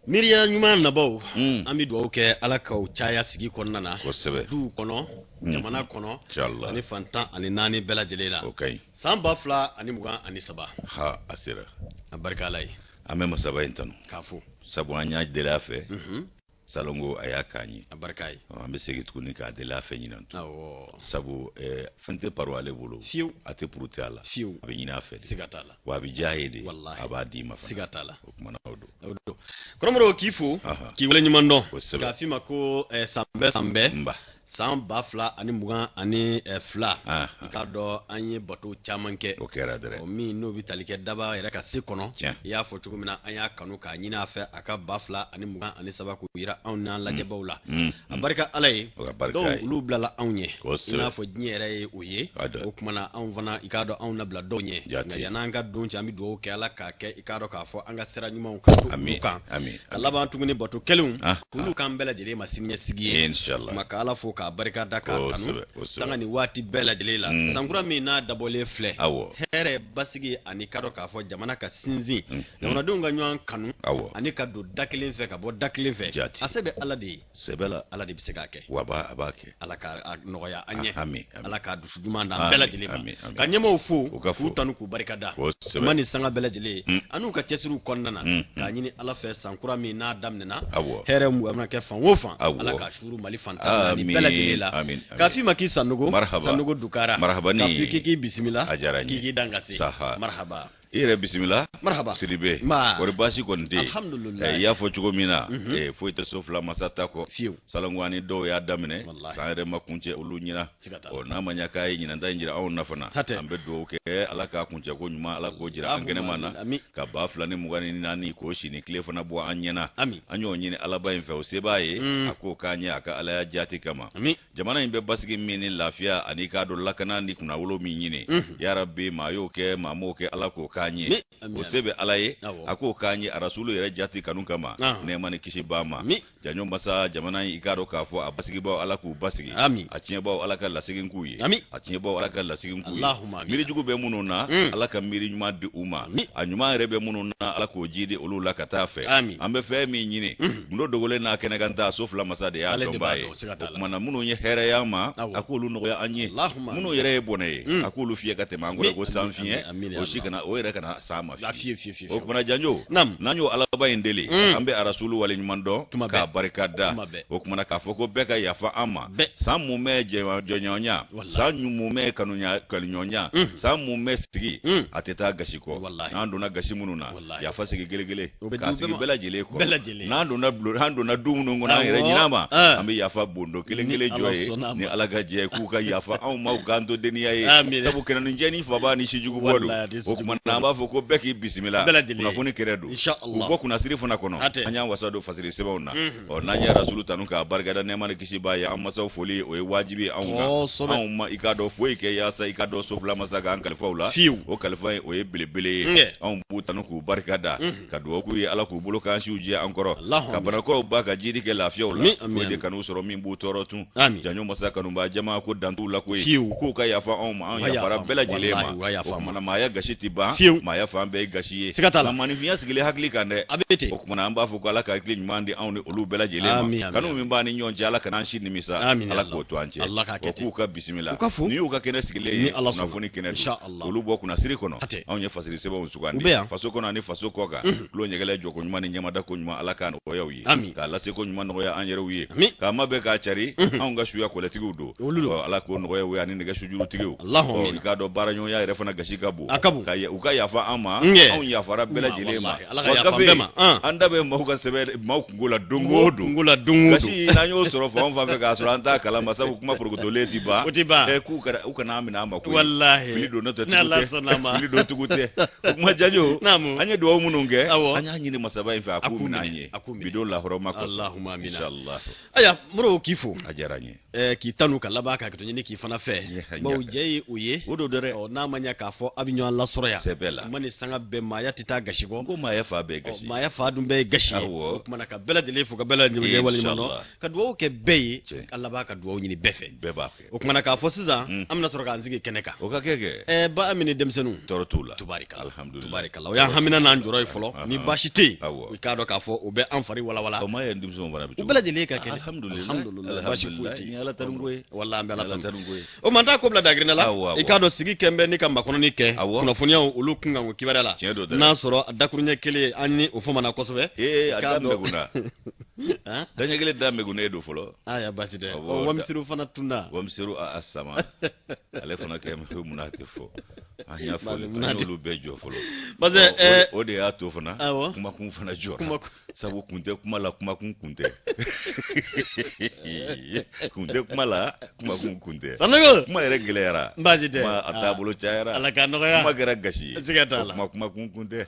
Miiriya ɲuman nabaw an bɛ dugawu kɛ Ala ka o caya sigi kɔnɔna na du kɔnɔ jamana kɔnɔ ani fantan ani naani bɛɛ lajɛlen la san 2023 ha a sera a barika Ala ye an bɛ masaba in tanu k'a fo sabu an y'a deli a fɛ salongo a y'a k'an ye a barika ye an bɛ segin tuguni k'a deli a fɛ ɲinan tu sabu fɛn tɛ paro ale bolo fiyewu a tɛ purute a la fiyewu a bɛ ɲini a fɛ de siga t'a la wa a bɛ diya a ye de wallahi a b'a d'i ma fana siga t'a la o kumana o don kɔrɔmɔrɔw k'i fo k'i wale ɲuman dɔn k'a f'i ma ko san bɛɛ san 2022 i k'a dɔn an ye bato caman kɛ o kɛra dɛrɛ o min n'o bɛ tali kɛ daba yɛrɛ ka se kɔnɔ i y'a fɔ cogo min na an y'a kanu k'a ɲini a fɛ a ka 2023 k'u yira anw n'an lajɛbaw la a barika Ala ye dɔw olu bilala anw ɲɛ i n'a fɔ diɲɛ yɛrɛ ye o ye o kumana anw fana i k'a dɔn anw nabila dɔw ɲɛ nka yan'an ka don cɛ an bɛ dugawu kɛ Ala k'a kɛ i k'a dɔn k'a fɔ an ka sira ɲumanw ka to olu kan ka laban tuguni bato kelenw k'olu k'an bɛɛ lajɛlen ma siniɲɛsigi ye kuma ka Ala fo k'a barika da k'a kanu sanga ni waati bɛɛ lajɛlen la sankura min n'a dabɔlen filɛ hɛrɛ basigi ani k'a dɔn k'a fɔ jamana ka sinsin jamanadenw ka ɲɔgɔn kanu ani ka don da kelen fɛ ka bɔ da kelen fɛ a se bɛ Ala de ye Ala de bɛ se k'a kɛ wa a b'a kɛ Ala ka nɔgɔya an ɲɛ Ala ka dusu duman d'an bɛɛ lajɛlen ma ka ɲɛmaaw fo k'u tanu k'u barika da ma ni sanga bɛɛ lajɛlen an'u ka cɛsiriw kɔnɔna na k'a ɲini Ala fɛ sankura min n'a daminɛna hɛrɛ mu mana kɛ fan o fan Ala ka suru Mali fantan ni bɛɛ lajɛlen la k'a f'i ma k'i Sanogo Dukara k'a f'i k'i bisimila k'i dangase marhaba i yɛrɛ bisimila marhaba Siribe kɔri baasi kɔni tɛ yen i y'a fɔ cogo min na foyi tɛ so fila masa ta kɔ salongo ani dɔw y'a daminɛ san yɛrɛ ma kuncɛ olu ɲɛna n'a ma ɲɛ k'a ye ɲinanta in jira anw na fana an bɛ dugawu kɛ Ala k'a kuncɛ ko ɲuman Ala k'o jira an kɛnɛma na ka 2024 k'o si ni tile fana bɔ an ɲɛna an y'o ɲini Alaba in fɛ o se b'a ye a k'o k'an ɲɛ a ka Alaya jaati kama jamana in bɛ basigi min ni lafiya ani k'a dɔn lakana ni kunnawolo min ɲini yarabi maa y'o kɛ maa m'o kɛ Ala k'o k'an ye o se bɛ Ala ye a k'o k'an ye a rasulu yɛrɛ jaati kanu kama nɛɛma ni kisi b'a ma janyo masa jamana in i k'a dɔn k'a fɔ a basigibaaw Ala k'u basigi a tiɲɛbaaw Ala ka lasegin k'u ye a tiɲɛbaaw Ala ka lasegin k'u ye miirijugu bɛ minnu na Ala ka miiri ɲuman di u ma a ɲuman yɛrɛ bɛ minnu na Ala k'o ji di olu la ka taa fɛ an bɛ fɛn min ɲini gundo dogolen n'a kɛnɛ kan taa so fila masa de y'a dɔn b'a ye o kumana minnu ye hɛrɛya ma a k'olu nɔgɔya an ye minnu yɛrɛ ye bɔnɛ ye a k'olu fiyɛ ka tɛmɛ an kɔrɔ ko san fiɲɛ o si kana o yɛrɛ kana sa ma fiye o kumana janjo n'an y'o Alaba in deli an bɛ arasulu wale ɲuman dɔn k'a barika da o kumana k'a fɔ ko bɛɛ ka yafa an ma san mun bɛ jɔɲɔgɔnya san mun bɛ kanuɲɔgɔnya san mun bɛ sigi a tɛ taa gasi kɔ n'an donna gasi minnu na yafa sigi gelegele k'a sigi bɛɛ lajɛlen kɔ n'an donna du minnu kɔnɔ an yɛrɛ ɲin'a ma an bɛ yafa bondo kelen kelen jɔ ye ni Ala ka jɛ k'u ka yafa anw ma k'an to deniya ye sabu kɛnɛninjɛ ni faba ni sijugu bɔ don o kumana an b'a fɔ ko bɛɛ k'i bisimila kunnafoni kɛrɛ don u bɔ kunnasiri fana kɔnɔ an y'an wasa don fasiri sɛbɛnw na n'an ye rasulu tanu k'a barikada nɛɛma ni kisi b'a ye an masaw foli o ye wajibi anw kan anw ma i k'a dɔn foyi kɛ yaasa i k'a dɔn so fila masa k'an kalifaw la o kalifa o ye belebele ye anw b'u tanu k'u barikada ka dugawu k'u ye Ala k'u bolo k'an siw jɛ an kɔrɔ ka banakɔrɔw ba ka jiri kɛ lafiyaw la o de kan'u sɔrɔ min b'u tɔɔrɔ tun janyo masa kanuba jama ko dantuw la koyi k'u ka yafa anw ma anw yafara bɛɛ lajɛlen ma o kumana maaya gasi ti ban maaya fan bɛɛ ye gasi ye manifinya sigilen hakili kan dɛ o kumana an b'a fɔ ko Ala ka hakili ɲuman di anw ni olu bɛɛ lajɛlen ma kanu min b'a ni ɲɔgɔn cɛ Ala kana an si nimisa Ala k'o to an cɛ o k'u ka bisimila ni y'u ka kɛnɛ sigilen ye kunnafoni kɛnɛ olu bɔ kunnasiri kɔnɔ anw ye fasiri sɛbɛnw sugandi faso kɔnɔ ani faso kɔ kan tulo ɲɛgɛlɛ jɔ ko ɲuman ni ɲɛmada ko ɲuman Ala k'a nɔgɔya u ye k'a lase ko ɲuman nɔgɔya an yɛrɛw ye k'a ma bɛɛ k'a cari anw ka suya kɔlɛtigiw don Ala k'o nɔgɔya u ye ani nɛgɛ sujurutigiw i k'a dɔn baaraɲɔgɔnya yɛrɛ fana gasi ka bon u ka yafa an ma anw yafara bɛɛ lajɛlen ma an da bɛ maaw ka sɛbɛn maaw kungo la don o don gasi n'an y'o sɔrɔ fan o fan fɛ k'a sɔrɔ an t'a kalama sabu kuma porokotolen ti ban u kana minɛ an ma koyi fili don n'o tɛ fili don tugu tɛ o kuma janjo an ye dugawu minnu kɛ an y'a ɲini masaba in fɛ a k'u minɛ an ye bidon lahɔrɔma kɔsɔ inshallah aya Modibo k'i fo a diyara n ye k'i tanu ka laban ka ɲini k'i fana fɛ bawo jɛ ye o ye o don dɛ n'a ma ɲɛ k'a fɔ a bɛ ɲɔgɔn lasɔrɔ yan bela mani sanga be maya tita gashi ko maya fa be gashi maya fa dum be gashi kuma ka bela de fu ka bela ni be wala mano ka duwo ke be Allah ba ka duwo ni befe be ba o kuma ka fo siza amna soro ka nzige keneka o ka keke ba amini demsenu torotula tubarika alhamdulillah tubarika ya hamina nan joro ifolo ni bashite o ka do ka fo o be anfari wala o maya ndimso bana bi o bela de ka kene alhamdulillah bashite ni ala tarungoy wala ambe ala tarungoy o manta ko bla dagrina la ikado sigi kembe ni kamba kono ni ke kuna funya ulu kunga ngo kibara la na soro dakurunya kele anni o foma na kosobe adambe guna danya gele dambe guna edo folo aya baside o wamsiru fana tunda wamsiru asama ale fana ke mu munake fo anya fo ulu bejo folo baze o de ato fana kuma kun fana jo sabu kunte kuma la kuma kun kunte kunte kuma la kuma kun kunte sanogo kuma ere gelera baside ma atabulu chaira ala ka no ya kuma gara gashi zigatala kuma kun kunte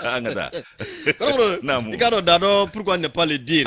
angada namu ikado dado pourquoi ne pas le dire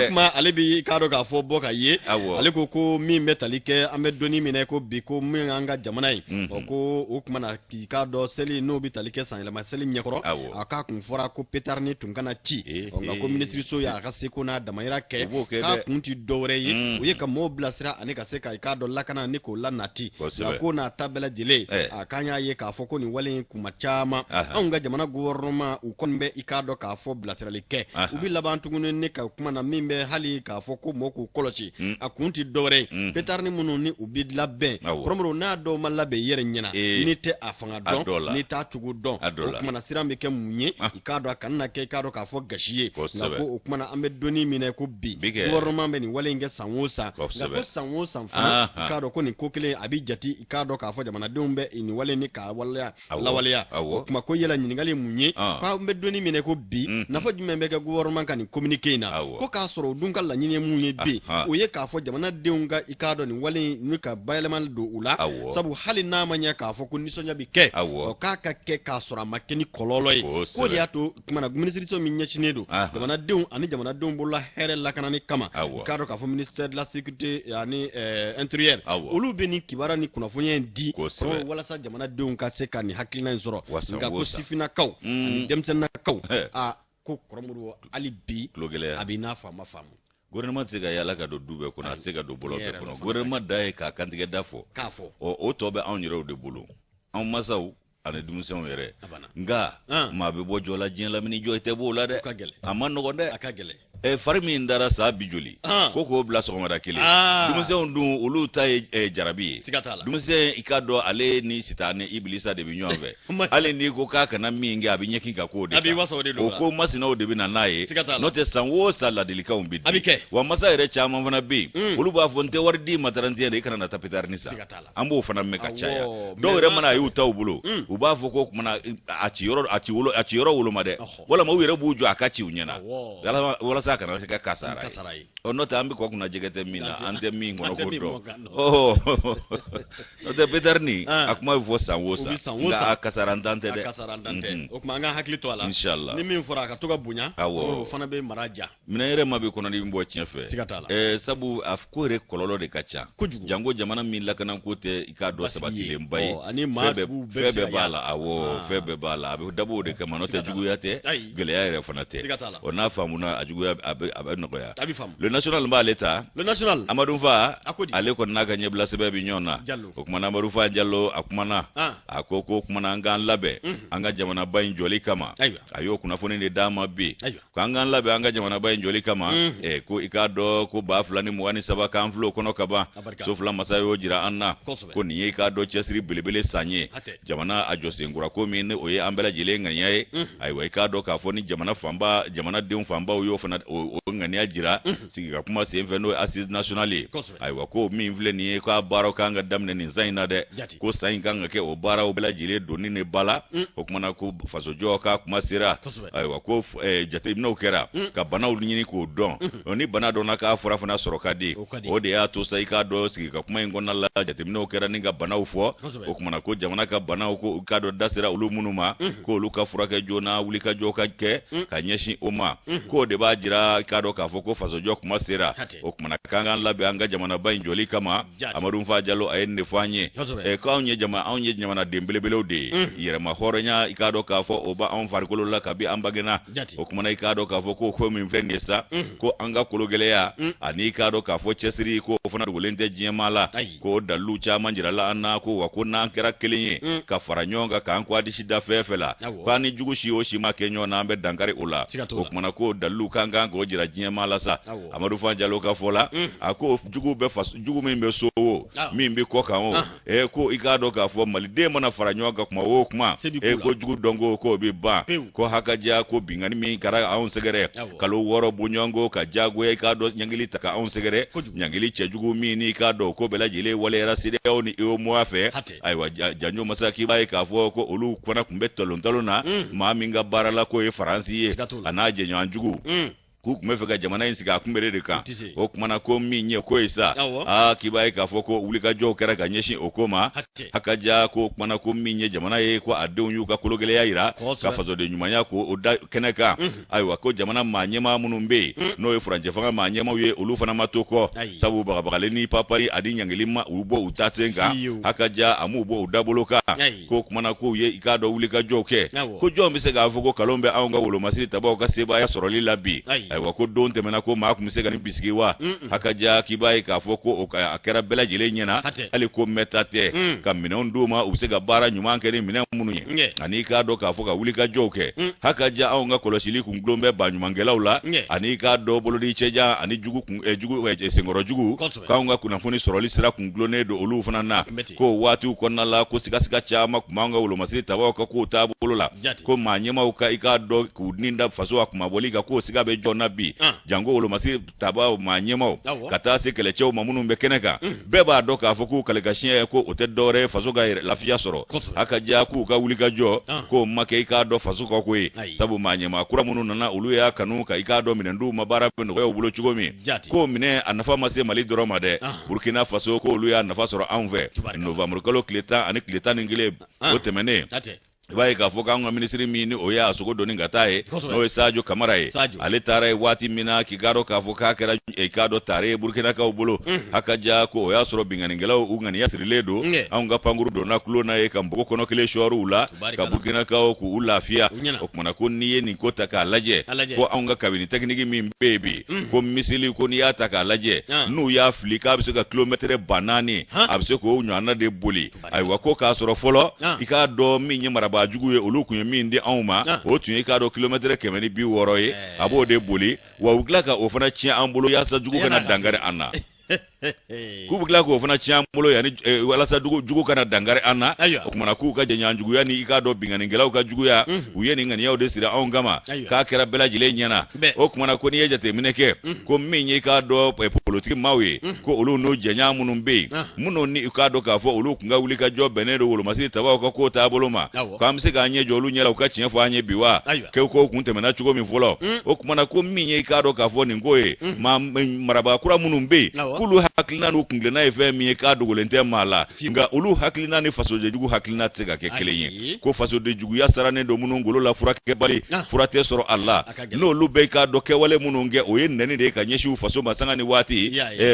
kuma ale bi ikado ka fo boka ye ale ko mi metalike ambe doni mine ko bi ko mi anga jamana yi ko o kuma na ikado seli no bi talike san la seli nyekoro aka kun fora ko petarni tun kana ti nga ko ministry so ya ka se ko na damayira ke ka kun ti dore yi o ye ka mo blasira ani ka se ka ikado lakana ni ko lanati ko na tabela jele akanya ye ka fo ko ni wale kuma chama nga jamana gouvernement u konbe ikado ka fo blasirali ke ubi labantugunu ne ka kuma na mimbe hali ka fo ko moko kolochi akunti dore petarni munu ni ubi labbe promoro na do malabe yere nyina ni te afanga don ni ta tugu don kuma na sirambe ke munye ikado akanna ke ikado ka fo gashiye na ko kuma na ambe doni mine ko bi gouvernement be ni wale nge sanwosa ga ko sanwosa fa ikado ko ni kokele abi jati ikado ka fo jamana dumbe ni wale ni ka wala lawaliya kuma ko yela nyingali munye fa mbe doni mine ko bi na fo jumbe ke gouvernement kan communiquer na ko ka soro dunga la nyine munye bi o ye ka fo jamana deunga ikado ni wale ni ka bayleman do ula sabu hali na manya ka fo ko nisonya bi ke o ka ke ka soro makeni kololo yi ko ya to kuma na ministry so minya chinedo jamana deun ani jamana deun bolla here la kanani kama ikado ka fo ministère de la sécurité yani intérieur olu be ni kibara ni kuna fonye di wala sa jamana deun ka se kan ni hakilina soro nga ko sifina kaw ani demsen na kaw ko koromuru ali bi abina fama famu gouvernement se ga yala ka do dube ko na se ga do bolo ko no gouvernement dai ka kantige dafo o tobe an yiro de bolo an masaw ana dumusen yere nga ma be bo jola jin la mini joy te bo la de amman no gonde akagele farmi ndara sa bijoli koko bla so ngada kile dumusen dun ulu tay jarabi dumusen ikado ale ni sitane iblisa de binyonve ale ni ko kaka na mingi abinyeki ka ko de o ko masina o de bi na naye no te san wo sala delika umbi wa masa ere chama vana bi ulu ba fonte wardi mataranti de kana na tapitar nisa ambo fana meka chaya do re mana yu tawbulo uba foko mana ati yoro wolo made wala ma wire buju akachi unyana wala saka na ka kasara ono ta ambi ko kuna jegete mina ante mi ngono ko do no de bedarni akuma vo sanwosa nga kasarandante de o kuma nga hakli to ala inshallah ni min fura ka to ga bunya o fana be maraja mina yere mabe kono ni mbo chenfe sabu afkore kololo de kacha jango jamana min lakana kote ikado sabati le mbaye febe bala febe bala abe dabo de kama no te jugu yate gele yere fanate ona famuna ajugu abe no ya le national ba leta le national amadou fa ale ko naga nyebla sebe nyona ko kuma na maru fa jallo akumana akoko kuma na ngan labe anga jamana bayin joli kama ayo kuna foni de dama bi ko anga labe anga jamana bayin joli kama ko ikado ko ba fulani muwani saba kan flo kono kaba so fula masayo jira anna ko ni ikado chesri belebele sanye jamana ajose ngura ko min oye ambela jile nganyaye aywa ikado ka foni jamana famba jamana deun famba oyo fona ngania jira siga kuma se mfeno assise nationale aywa ko min vle ni ko baro kanga damne ni zaina de ko sain kanga ke o bara o bela jile doni ne bala o kuma na ko faso joka kuma sira aywa ko jate no kera ka bana ulnyini ko don oni bana dona ka fura fona sorokadi o de ya to sai ka do siga kuma ngona la jate no kera ninga bana ufo o kuma na ko jamana ka bana ko ka do dasira ulu munuma ko luka fura ke jona ulika joka ke ka nyeshi oma ko de ba jira yira kado ka foko faso jok masera o kuma kanga labe anga jamana bayin joli kama Amadou Fa Diallo ayenne fanye ko onye jamana dembele belode yira ma horonya ikado ka fo oba on farkolo la kabi ambagena o kuma ikado ka foko ko min frengesa ko anga kologeleya ani ikado ka fo chesiri ko fona dugulente jemala ko dalu cha manjira la anna ko wakuna kera kelenye ka faranyonga ka anko adi shida fefela kwani jugu shi o shi makenyo na ambe dankari ula o kuma ko dalu kanga ko jira jemala sa Amadou Fa Diallo ka fola ako jugu be fas jugu mimbe sowo mimbe ko kan o ko ikado ka fo mali de mana faranyonga kuma o kuma ko jugu dongo ko be ba ko hakaja ko bingani mi kara awon segere kalo woro bunyongo ka jagwe ikado nyangili taka awon segere nyangili chejugu mi ni ikado ko bela jile wale raside oni o muafe aiwa janyo masaki bai ka fo ko olu kwana kumbeto lontolona ma minga barala ko e faransi anaje nyanjugu ku kumefeka jamana insiga kumbere ka o kumana ko minye ko isa kibai ka foko ulika jo kera ganyeshi okoma hakaja ko kumana ko minye jamana ye ko adun yuka kulogele yaira ka fazo de nyumanya ko oda keneka aiwa ko jamana manyema munumbe no e franje fanga manyema ye ulufa na matoko sabu bagabagale ni papari adinyangilima ubo utatenga hakaja amubo udaboloka ko kumana ko ye ikado ulika jo ke ko jo misega foko kalombe aunga ulo masiri tabao ka seba ya soroli labi aiwa ko don temena ko ma kumse ga ni bisikiwa hakaja kibai ka foko akera bela jile nyena ali ko metate kamina nduma usega bara nyuma nke ni mina mununye ani ka do ka foka wulika joke hakaja aunga kolosili kunglombe banyuma ngelaula ani ka do bolodi cheja ani jugu sengoro jugu kaunga kuna funi soroli sira kunglone do olu fanana ko watu konna la ko sigasika chama kumanga ulo masiri tabawa ko tabolola ko manyema uka ikado kuninda faso akumabolika ko sigabe jona bi jango ulo masiri tabawa manyema kata se kele chew mamunu mbekeneka beba doka foku kale gashin ko otedore faso ga lafiya soro hakaja ku ka wulika jo ko make ikado faso ko ko sabu manyema kura munu nana ulu ya kanu ka ikado minendu mabara pendo ko bulo chugomi ko mine anafa mase mali doroma de Burkina Faso ko ulu ya nafa soro anve November kalo kleta ani kleta ngile otemene vai ka foka ngwa ministry mini oya asogo doni ngatae no Sadio Kamara ale tare wati mina kigaro ka foka kera ikado tare Burkina ka ubulo hakaja ko oya soro binganingela ungani ya siriledo aunga panguru dona kulona e kambo kono kile shoru ula ka Burkina ka ku ulafia okmana ko niye ni kota ka laje ko aunga kabini tekniki mi baby ko misili ko ni ata ka laje nu ya Afrika abse ka kilometre banani abse ko unyana de boli ai wako ka soro folo ikado minye maraba bajugu ye olukunye mindi auma otunye kado kilometre kemeni bi woroye abode boli wa uglaka ofana chi ambulo yasa jugu kana dangare anna kubugla ko fana chiambulo yani wala sa jugu kana dangare anna okumana ku ka jenya jugu yani ikado bingani ngelaw ka jugu ya uyeni ngani yaw desira ongama ka kera bela jile nyana okumana ko ni yejate mineke ko minye ikado politique mawe ko olu no jenya munumbe muno ni ikado ka fo olu kunga ulika jo benero wolo masiri tabaw ka ko taboloma kamse ga nye jolu nyela ka chinya fo anye biwa ke ko kunte mena chugo mi folo okumana ko minye ikado ka fo ni ngoye maraba kura munumbe kulu haklina no kunglena efe mi ka dogolente mala nga ulu haklina ni faso de jugu haklina tega ke kelenye ko faso de jugu ya sarane do munongolo la furake bali furate soro Allah no lu be ka do ke wale munonge oyen nani de ka nyeshu faso masanga ni wati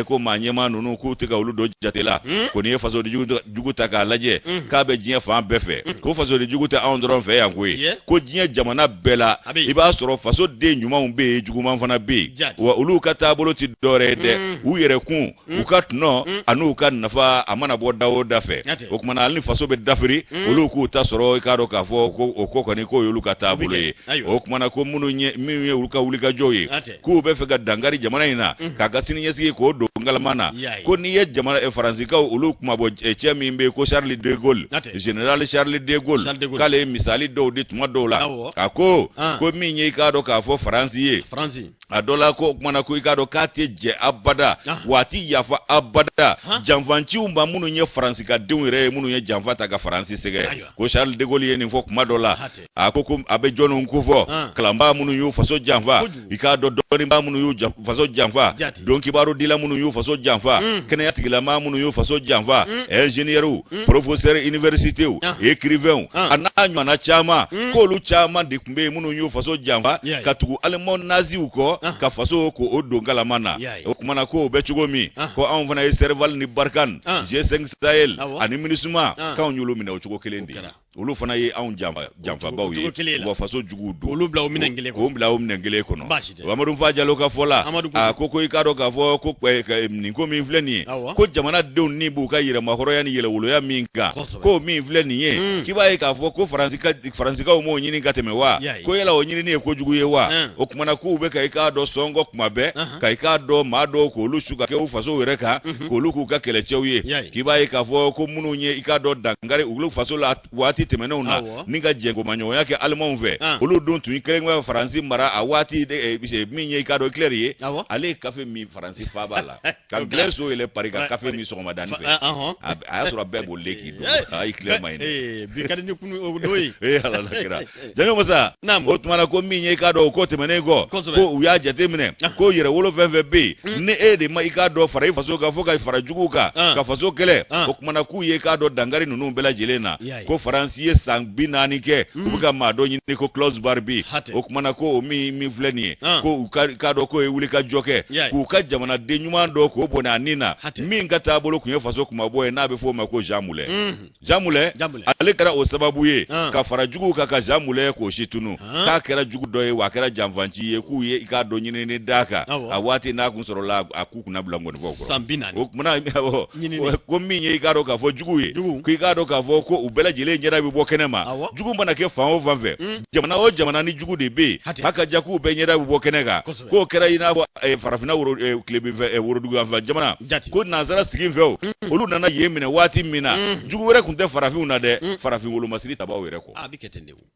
ko manyema nunu ku tega ulu do jatela ko ni faso de jugu taka laje ka be jien fa befe ko faso de jugu ta andron fe yankwe ko jien jamana bela iba soro faso de nyuma umbe jugu manfana be wa ulu kata bolo ti dore de uyere kun ukatno anu kan nafa amana bo dawo dafe okumana alni faso be dafiri oluku ta soro ikaro ka fo ko ni ko yoluka tabule okumana ko mununye miye uluka ulika joyi ku be fega dangari jamana ina kaga sini yesi ko do ngalamana ko ni ye jamana faransi ka uluku mabo chemi mbe ko Charles de Gaulle General Charles de Gaulle kale misali do dit mo dola ako ko minye ikaro ka fo faransi adola ko okumana ko ikaro kate je abada wati yafa abada janvanci umba munu nye faransi ka denwere munu nye janvata ka faransi sege ko Charles de Gaulle yeni fo kuma dola akoko abe jono nkufo klamba munu yu faso janva ikado doni ba munu yu faso janva donki baro dila munu yu y'u faso janfa kɛnɛya tigilama minnu y'u faso janfa ingénieur professeur université écrivain a n'a ɲɔgɔnna caman k'olu caman de tun bɛ yen minnu y'u faso janfa ka tugu allemand naziw kɔ ka faso ko o don galama na o kumana ko o bɛ cogo min ko anw fana ye Serval ni Barkhane G5 Sahel ani MINUSMA k'anw y'olu minɛ o cogo kelen de olu fana ye anw janfabaw ye wa faso jugu don olu bila o minɛn kelen kɔnɔ Amadou Fa Diallo ka fɔ la a ko i k'a dɔn k'a fɔ ko nin ko min filɛ nin ye ko jamanadenw ni b'u ka yɛrɛmahɔrɔnya ni yɛrɛwoloya min kan ko min filɛ nin ye k'i b'a ye k'a fɔ ko Faransikaw m'o ɲini ka tɛmɛ wa ko yala o ɲinini ye kojugu ye wa o kumana k'u bɛ ka i k'a dɔn sɔngɔ kuma bɛɛ ka i k'a dɔn maa dɔw k'olu su ka kɛ u faso yɛrɛ kan k'olu k'u ka kɛlɛcɛw ye k'i b'a ye k'a fɔ ko minnu ye i k'a dɔn dangari olu faso la waati tɛmɛnenw na ni ka jɛnkomaɲɔgɔnya kɛ alimanw fɛ olu don tun kɛlen bɛ Faransi mara a waati min ye i k'a dɔn Hitler ye ale ye kafe min Faransi fa b'a la ka Blaise so yɛlɛ Paris ka kafe min sɔgɔmadani fɛ a y'a sɔrɔ bɛɛ bolilen k'i dun Hitler ma ɲi bi ka di ni kunu o do ye ala la kira jɛnɛ masa o tumana ko min ye i k'a dɔn o ko tɛmɛnen kɔ ko u y'a jateminɛ ko yɛrɛwolo fɛn fɛn bɛ yen ni e de ma i k'a dɔn fara i faso kan fo ka fara juguw kan ka faso kɛlɛ o kumana k'u ye i k'a dɔn dangari ninnu bɛɛ lajɛlen na ko Faransi ye san 40 kɛ u bɛ ka maa dɔ ɲini ko Klaus Barbie o kumana ko o min filɛ nin ye ko u k'a dɔn k'o ye wuli ka jɔ kɛ k'u ka jamanaden ɲuman dɔ k'o bɔnɛ a nin na min ka taabolo kun ye faso kumabɔ ye n'a bɛ fɔ o ma ko Jean Moulin ale kɛra o sababu ye ka fara juguw kan ka Jean Moulin k'o si tunu k'a kɛra jugu dɔ ye wa a kɛra janfanci ye k'u ye i k'a dɔn ɲinini d'a kan a waati n'a kun sɔrɔla a k'u kunna bila ngɔnifɔw kɔrɔ o kumana ko min ye i k'a dɔn k'a fɔ jugu ye k'i k'a dɔn k'a fɔ ko u bɛɛ lajɛlen ɲɛda bɛ bɔ kɛnɛ ma jugu mana kɛ fan o fan fɛ jamana o jamana ni jugu de bɛ yen a ka ja k'u bɛɛ ɲɛda bɛ bɔ kɛnɛ kan k'o kɛra i n'a fɔ farafinna woroduguyanfan jamana ko nansara sigi fɛ o olu nana yen minɛ waati min na jugu wɛrɛ tun tɛ farafinw na dɛ farafin wolomasiri tabaw yɛrɛ kɔ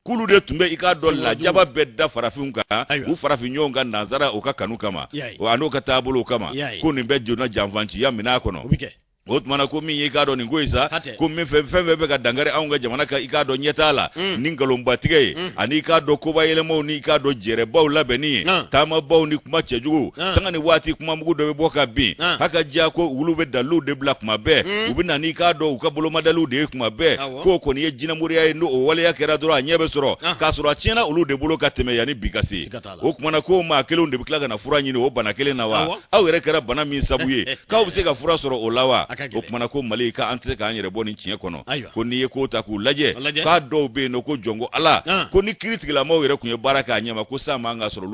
k'olu de tun bɛ i k'a dɔn lajaba bɛɛ da farafinw kan u farafin ɲɔgɔn ka nansara o ka kanu kama wa n'o ka taabolo kama ko nin bɛ jonna janfanciya minɛ a kɔnɔ o tumana ko min ye i k'a dɔn nin ko in sa ko min fɛn bɛ ka dangari anw ka jamana kan i k'a dɔn ɲɛ t'a la ni nkalonbatigɛ ye ani i k'a dɔn koba yɛlɛmaw ni i k'a dɔn jɛrɛbaw labɛnni ye taamabaw ni kuma cɛjugu sanga ni waati kuma mugu dɔ bɛ bɔ ka bin ha ka diya ko wulu bɛ dalilu de bila kuma bɛɛ u bɛ na n'i k'a dɔn u ka bolomadaliw de ye kuma bɛɛ k'o kɔni ye jinɛmoriya ye n'o waleya kɛra dɔrɔn a ɲɛ bɛ sɔrɔ k'a sɔrɔ a tiɲɛna olu de bolo ka tɛmɛ yanni bi ka se o kumana ko maa kelenw de bɛ tila ka na fura ɲini o bana kelen na wa aw yɛrɛ kɛra bana min sabu ye k'aw bɛ se ka fura sɔrɔ o la wa o kumana ko Mali ka an tɛ se k'an yɛrɛ bɔ nin tiɲɛ kɔnɔ ko n'i ye ko ta k'u lajɛ k'a dɔw bɛ yen nɔ ko jɔnko Ala ko ni kiiri tigilamaw yɛrɛ tun ye baara k'a ɲɛma ko sa man ka sɔrɔ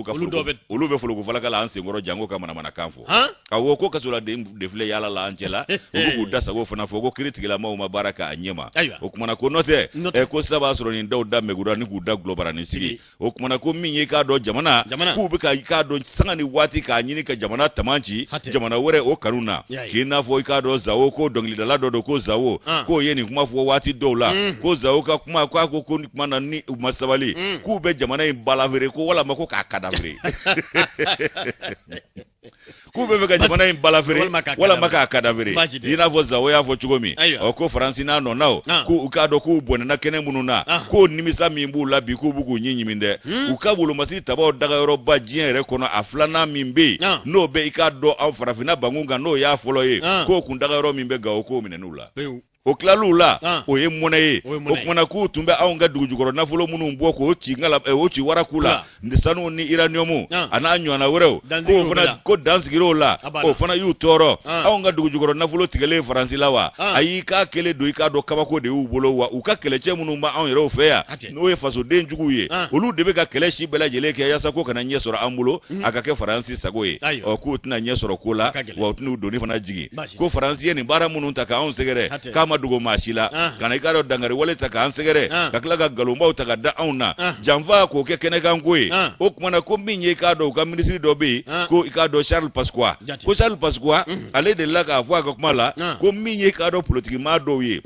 olu bɛ folokofalaka la an senkɔrɔ janko ka manamanakan fɔ awɔ ko kasola de filɛ yaala la an cɛ la u bɛ k'u da sago fana fɔ ko kiiri tigilamaw ma baara k'a ɲɛma o kumana ko n'o tɛ ko sa b'a sɔrɔ nin daw da mɛgura ni k'u da gulɔbaranin sigi o kumana ko min ye k'a dɔn jamana k'u bɛ ka i k'a dɔn sanga ni waati k'a ɲini ka jamana taman ci jamana wɛrɛ o kanu na k'i n'a fɔ i k'a dɔn Zawo ko dɔnkilidala dɔ don ko Zawo k'o ye nin kuma fɔ waati dɔw la ko Zawo ka kuma k'a ko ni kuma na ni u ma sabali k'u bɛ jamana in balafere ko walama ko k'a kadafere k'u bɛ fɛ ka jamana in balafere walama k'a kadafere i n'a fɔ Zawo y'a fɔ cogo min ko Faransi n'a nɔnaw k'u k'a dɔn k'u bɔnɛna kɛnɛ minnu na k'o nimisa min b'u la bi k'u b'u k'u ɲi ɲimi dɛ u ka wolomasiri tabaw dagayɔrɔba diɲɛ yɛrɛ kɔnɔ a filanan min bɛ yen n'o bɛ i k'a dɔn anw farafinna bangun kan n'o y'a fɔlɔ ye k'o kun dagayɔrɔ min bɛ Gawo k'o minɛn'u la o tilal'u la o ye mɔnɛ ye o kumana k'u tun bɛ anw ka dugujukɔrɔ nafolo minnu bɔ k'o ci waraku la sanu ni iranium a n'a ɲɔgɔnna wɛrɛw k'o fana ko dan sigir'o la o fana y'u tɔɔrɔ anw ka dugujukɔrɔ nafolo tigɛlen Faransi la wa ayi k'a kɛlen don i k'a dɔn kabako de y'u bolo wa u ka kɛlɛcɛ minnu b'anw yɛrɛw fɛ yan n'o ye fasoden juguw ye olu de bɛ ka kɛlɛ si bɛɛ lajɛlen kɛ yaasa ko kana ɲɛ sɔrɔ an bolo a ka kɛ Faransi sago ye k'u tɛna ɲɛ sɔrɔ ko la wa u tɛna'u doni fana jigin ko Faransi ye nin baara minnu ta k'anw sɛgɛrɛ ma dogo maa si la kana i k'a dɔn dangari wale ta k'an sɛgɛrɛ ka tila ka nkalonbaw ta ka da anw na janfa k'o kɛ kɛnɛkanko ye o kumana ko min ye i k'a dɔn u ka minisiri dɔ bɛ yen ko i k'a dɔn Charles Pasqua ko Charles Pasqua ale delila k'a fɔ a ka kuma la ko min ye i k'a dɔn politikimaa dɔw ye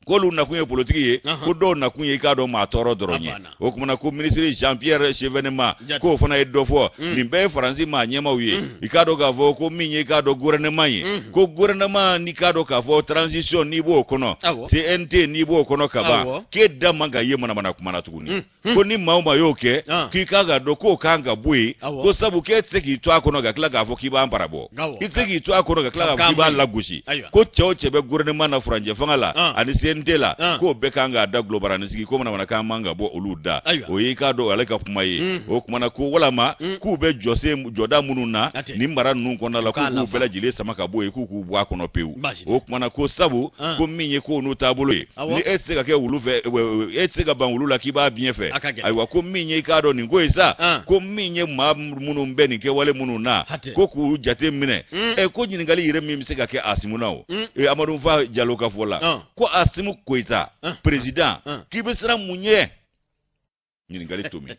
ko lu na kunye politique ye ko do na kunye ka do ma toro doronye o kuma ko ministre Jean-Pierre Chevènement ko fana e do fo ni be faransi ma nyema wiye ikado ga fo ko minye ka do gouvernement ye ko gouvernement ni ka do ka fo transition ni bo kono CNT ni bo kono ka ba ke da manga ye mana kuma na tuguni ko ni mauma yoke ki ka ga do ko kanga bui ko sabu ke tseki to akono ga kla ga fo ki ba mparabo ki tseki to akono ga kla ga ki ba lagushi ko choche be gouvernement na franje fangala ani CNT la ko be kanga da global ni sigi ko mana ka manga bo oluda o yi ka do alaka kuma ye o kuma na ko wala ma ku be jose joda mununa ni mara nun ko na la ku be la jile sama ka bo e ku bu akono pewu o kuma na ko sabu ko minye ko no tabulo ni etse ka ke wulu fe etse ka ban wulu la ki ba bien fe aiwa ko minye ka do ni ngo isa ko minye ma munu mbe ni ke wale mununa ko ku jate mine ko nyingali yire mi se ka ke asimuna o Amadou Fa Diallo ka fola ko Asimu Koita president ki be sira munye nyingali tomi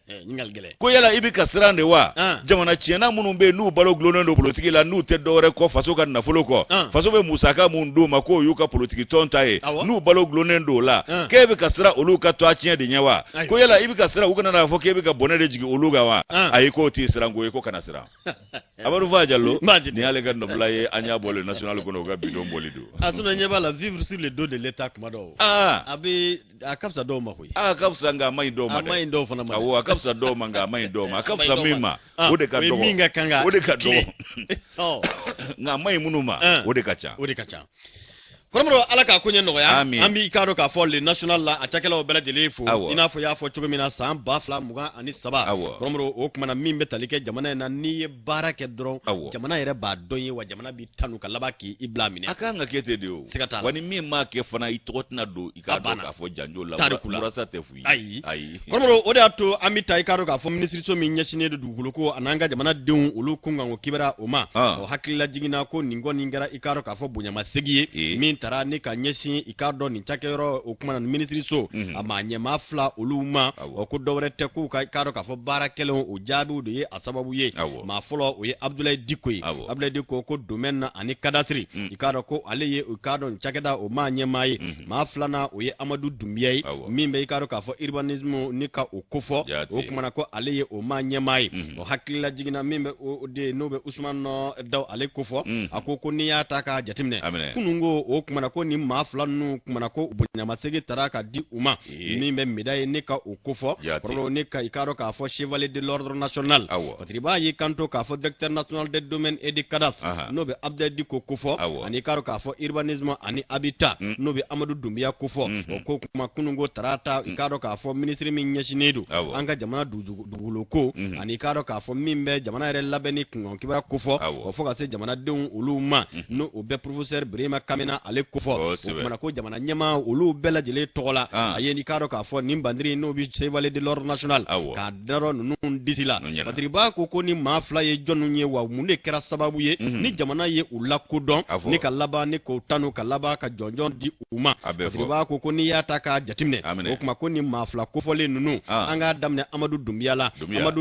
ko yala ibi kasrande wa jamana chiena munu be nu balo glono ndo politiki la nu te dore ko faso kan na folo ko faso be musaka mundu mako yuka politiki tonta e nu balo glono ndo la kebe kasra oluka to achia de nyawa ko yala ibi kasra ukana na fo kebe ka bonere jigi oluga wa ayiko ti srango ko kana sra Amadou Fa Diallo ni ale kan no blaye anya bole national ko no ga bidon bolido asuna nyeba la vivre sur le dos de l'état kumado abi akapsa do makoy akapsa nga mai do ma awo akapsa do manga mai do ma akapsa mima ode ka do ode ka do nga mai munuma ode ka cha Konomro alaka kunye no ya ambi kado ka fo le national la achakela obela delefo ina fo ya fo chugumina sam bafla muga ani saba konomro okuma na mimbe talike jamana na ni barake dron jamana yere ba donye wa jamana bi tanu ka labaki iblamine akanga kete de o wani mimma ke fana itotna do ikado ka fo janjo la murasa tefu ai konomro ode ato ambi tai kado ka fo ministry so mi nyashine do duguluko ananga jamana deun ulu kunga ngo kibara oma o hakilla jigina ko ningo ningara ikado ka fo bunya masegiye min tara ne ka nyesi ikado ni chakero okuma na ministry so amanye mafla uluma okudowre teku ka ikado ka fo barakelo ojabu de ye asababu ye ma folo oye Abdoulaye Diko ko domaine ani kadasri ikado ko aleye ikado ni chakeda o manye mai mafla na oye Amadou Doumbia mimbe ikado ka fo urbanisme ni ka okufo okuma na ko aleye o manye mai o hakila jigina mimbe o de nobe Ousmane no daw ale kufo akoko ni ataka jatimne kunungo kumana ko ni maflanu kumana ko bunyama sege taraka di uma ni me medaille ne ka okofo pro ne ka ikaro ka fo chevalier de l'ordre national patriba yi kanto ka fo directeur national des domaines et du cadastre no be Abdel Diko kofo ani ikaro ka fo urbanisme ani habitat no be Amadou Doumbia kofo ko kuma kunungo tarata ikaro ka fo ministre min nyashinedu anga jamana duguloko ani ikaro ka fo mimbe jamana re labeni kungo kiba kofo o fo ka se jamana deun uluma no obe professeur Brema Kamena ale kofo kumana ko jamana nyama ulu bela jele tola ayeni karo ka fo nimbandiri no bi chevalier de l'ordre national ka daro nun disila patriba ko ni mafla ye jonu nye wa munde kera sababu ye ni jamana ye ulakodon ni kalaba ni ko tanu kalaba ka jonjon di uma patriba ko ni yata ka jatimne o kuma ko ni mafla ko fole nunu anga damne Amadou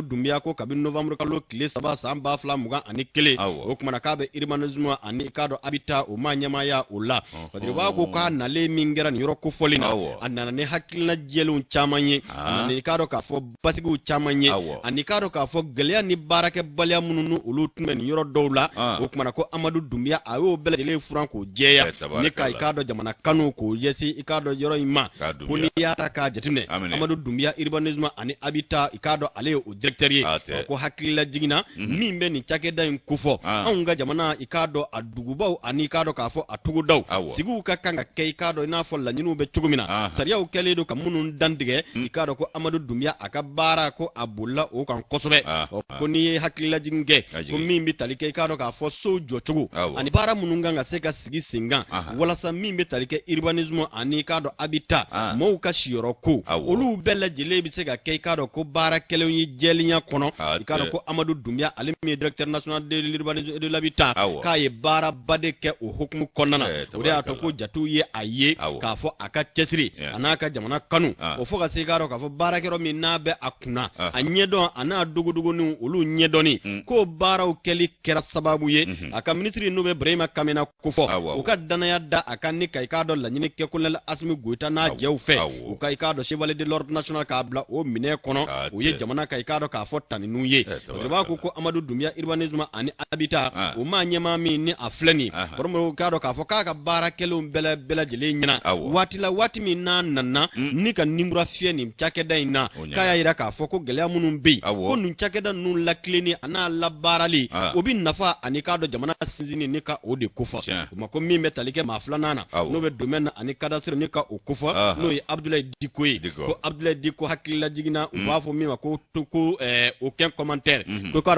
Doumbia ko kabin novembre kalo kile saba samba fla muga ani kile o kuma na kabe urbanisme ani kado habitat o manyama ya ula patriba ko ka nale mingera ni yoro ko folina anana ne hakilna jelun chamanye anani kado ka fo basigu chamanye ani kado ka fo gele ni barake balya mununu ulu tumen yoro dowla o kuma ko Amadou Doumbia ayo bele le franco jeya ne kai kado jamana kanu ko yesi ikado yoro ima kuni yata ka jatine Amadou Doumbia urbanisme ani habitat ikado ale o directeur ko hakilla jigina mimbe ni chakeda nkufo anga jamana ikado adugubaw ani kado ka fo atugudaw sigu ka kanga kay kado ina fo la nyinu be chugumina sariya o keledo ka munun dandige ikado ko Amadou Doumbia aka bara ko abulla o kan kosobe ko ni hakilla jinge ko mimbi talike ikado ka fo sojo chugu ani bara mununga nga seka sigi singa wala sa mimbi talike urbanisme ani kado habitat mo ka shiro ko olu bella jelebi seka kay kado ko bara kele yi jelinya kono ikado ko Amadou Doumbia alimi directeur national de l'urbanisme et de l'habitat ka ye bara badeke o hukumu konana o de ato ko jatu ye aye ka fo aka cesiri anaka jamana kanu o fo ka se garo ka fo barakero min nabe akuna anyedon ana dugudugu nu ulu nyedoni ko baraw keli kera sababu ye aka ministri no be Brema Kamena kufo uka danaya da aka ni kai kado la nyini ke kulal asmi guita na jew fe uka kado chevalier de l'ordre national ka bla o mine kono o ye jamana kai kado ka fo tani nu ye ba ko Amadou Doumbia urbanisme ani habita o ma nyema mi ni aflani bormo kado ka fo ka barakelo bela jele nyina wati mi na nanna ni ka nimra fie ni chakeda ina kaya ira ka fo ko gele munun bi ko nun chakeda nun la klini ana la barali obi nafa ani kado jamana sinzini ni ka o de kufa kuma ko mi metalike ma flanana no be domaine ani kada sir ni ka o kufa no yi Abdoulaye Dikoy ko Abdoulaye Diko hakilla jigina wa fo mi ma ko tuku aucun commentaire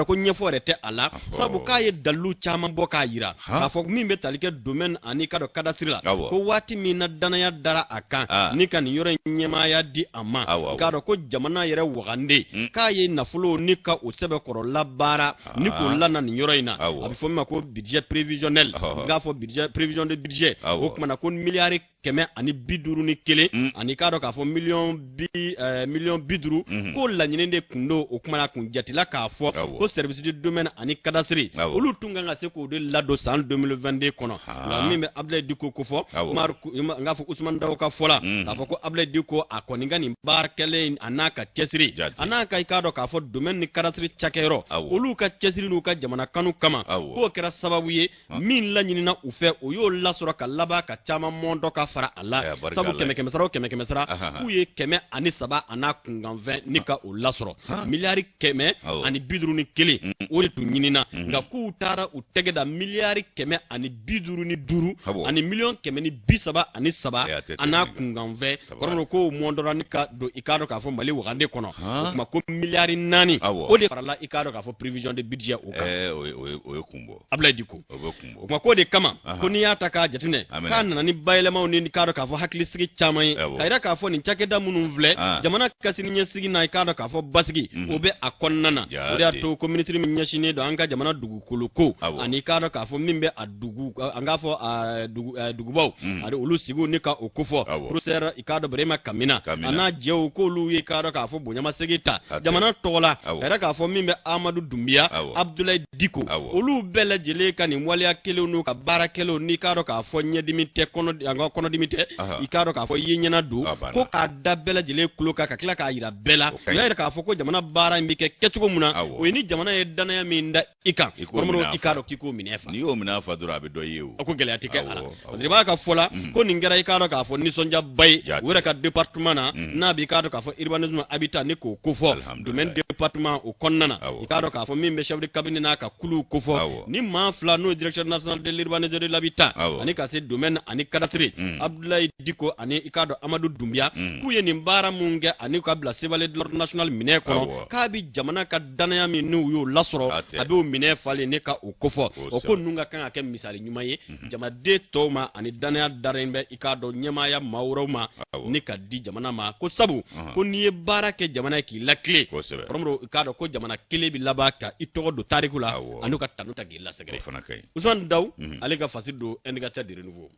ko nyefo rete ala sabu kaye dalu chama boka yira ka fo mi metalike domaine ani kado kada sir la ko wati mi na danaya dara akan ni kan yoro nyema ya di ama kado ko jamana yere wagande kaye nafulo ni ka o sebe koro labara ni ko lana ni yoro ina abi fo mi ko budget prévisionnel ga fo budget prévision de budget o kuma na ko milliard keme ani biduru ni kele ani kado ka fo million biduru ko la nyinde kundo o kuma na kun jatila ka fo ko service du domaine ani cadastre olu tunga nga se ko de lado san 2022 kono la mi me Abdoulaye Diko ko fo marku nga fo Ousmane Daw ka fola ka fo ko Abdoulaye Diko akoni ngani barkele anaka kesri anaka kado ka fo domaine ni cadastre chakero olu ka kesri nu ka jamana kanu kama ko kera sababu ye min la nyina ufe o yo la soro ka laba ka chama mondo ka fara Allah sabu keme sara ku ye keme ani saba ana kungan 20 nika o la soro miliyari keme ani biduru ni kele o le tu nyinina nga ku tara u tegeda miliyari keme ani biduru ni duru ani million keme ni bisaba ani saba ana kungan 20 kono ko mondo nika do ikado ka fo mali wagande kono kuma ko miliyari nani o de farala ikado ka fo prévision de budget o ka o kumbo Abdoulaye Diko kuma ko de kama ko ni yata ka jatine kan na ni bayle maw ni kado ka fo hakli sigi chamay kayra ka fo ni chakeda munun vle jamana kasini nya sigi na kado ka fo basigi obe akonnana o de to community min nya shine do anga jamana dugu kuluko ani kado ka fo mimbe adugu anga fo dugu baw ade ulu sigu ni ka okufo processeur ikado Brema Kamena ana jew ko lu yi kado ka fo bunyama sigita jamana tola kayra ka fo mimbe Amadou Doumbia Abdoulaye Diko olu bele jele kan wali akelo no ka barakelo ni kado ka fo nya dimite kono dimite ikado ka fo yinyana du ko ka dabela jele kuloka ka kila ka yira bela ya ka fo ko jamana bara mbike ketugo muna o ni jamana e dana ya minda ika kormo ikado kiko minefa ni o minafa dura be do yewu ko gele atike ala driba ka fola ko ni ngara ikado ka fo ni sonja bay wura ka département na bi ikado ka fo urbanisme habitat ni ko kufo domaine département o konnana ikado ka fo mimbe chef de cabinet na ka kulu kufo ni ma fla no direction national de l'urbanisme de l'habitat ani ka se domaine ani cadastre Abdoulaye Diko ani ikado Amadou Doumbia kuye ni mbara munge ani ka bla chevalier de l'ordre national mine kono ka bi jamana ka danaya mi nu yo lasoro abi o mine fale ne ka o kofo o ko nunga kan ake misali nyuma ye jama de toma ani danaya darenbe ikado nyema ya mawroma ni ka di jamana ma ko sabu ko ni e bara ke jamana ki lakle romro ikado ko jamana kile bi labaka itogo do tarikula anu ka tanuta gilla segre Ousmane Daw ale ka fasido indicateur de renouveau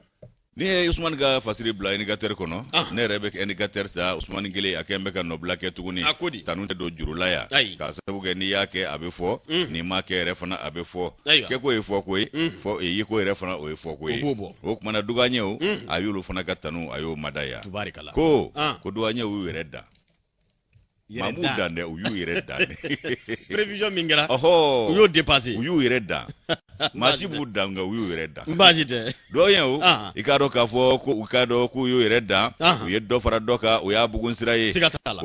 ni Ousmane ga fasiri bla indicateur kono ne rebe indicateur sa Ousmane gele akembe kan no blake tuguni tanunte do jurulaya ka sabu ge ni yake abe fo ni make refana abe fo ke ko e fo ko fo e yiko refana o e fo ko o kuma na duga nyew ayulu fana katanu ayo madaya ko duga nyew wireda Mamuda ne uyu ireda prévision mingera uyu dépasser uyu ireda masibu danga uyu ireda mbajite do yen ikado ka fo ko ukado ku uyu ireda uye do fara doka uya bugun siraye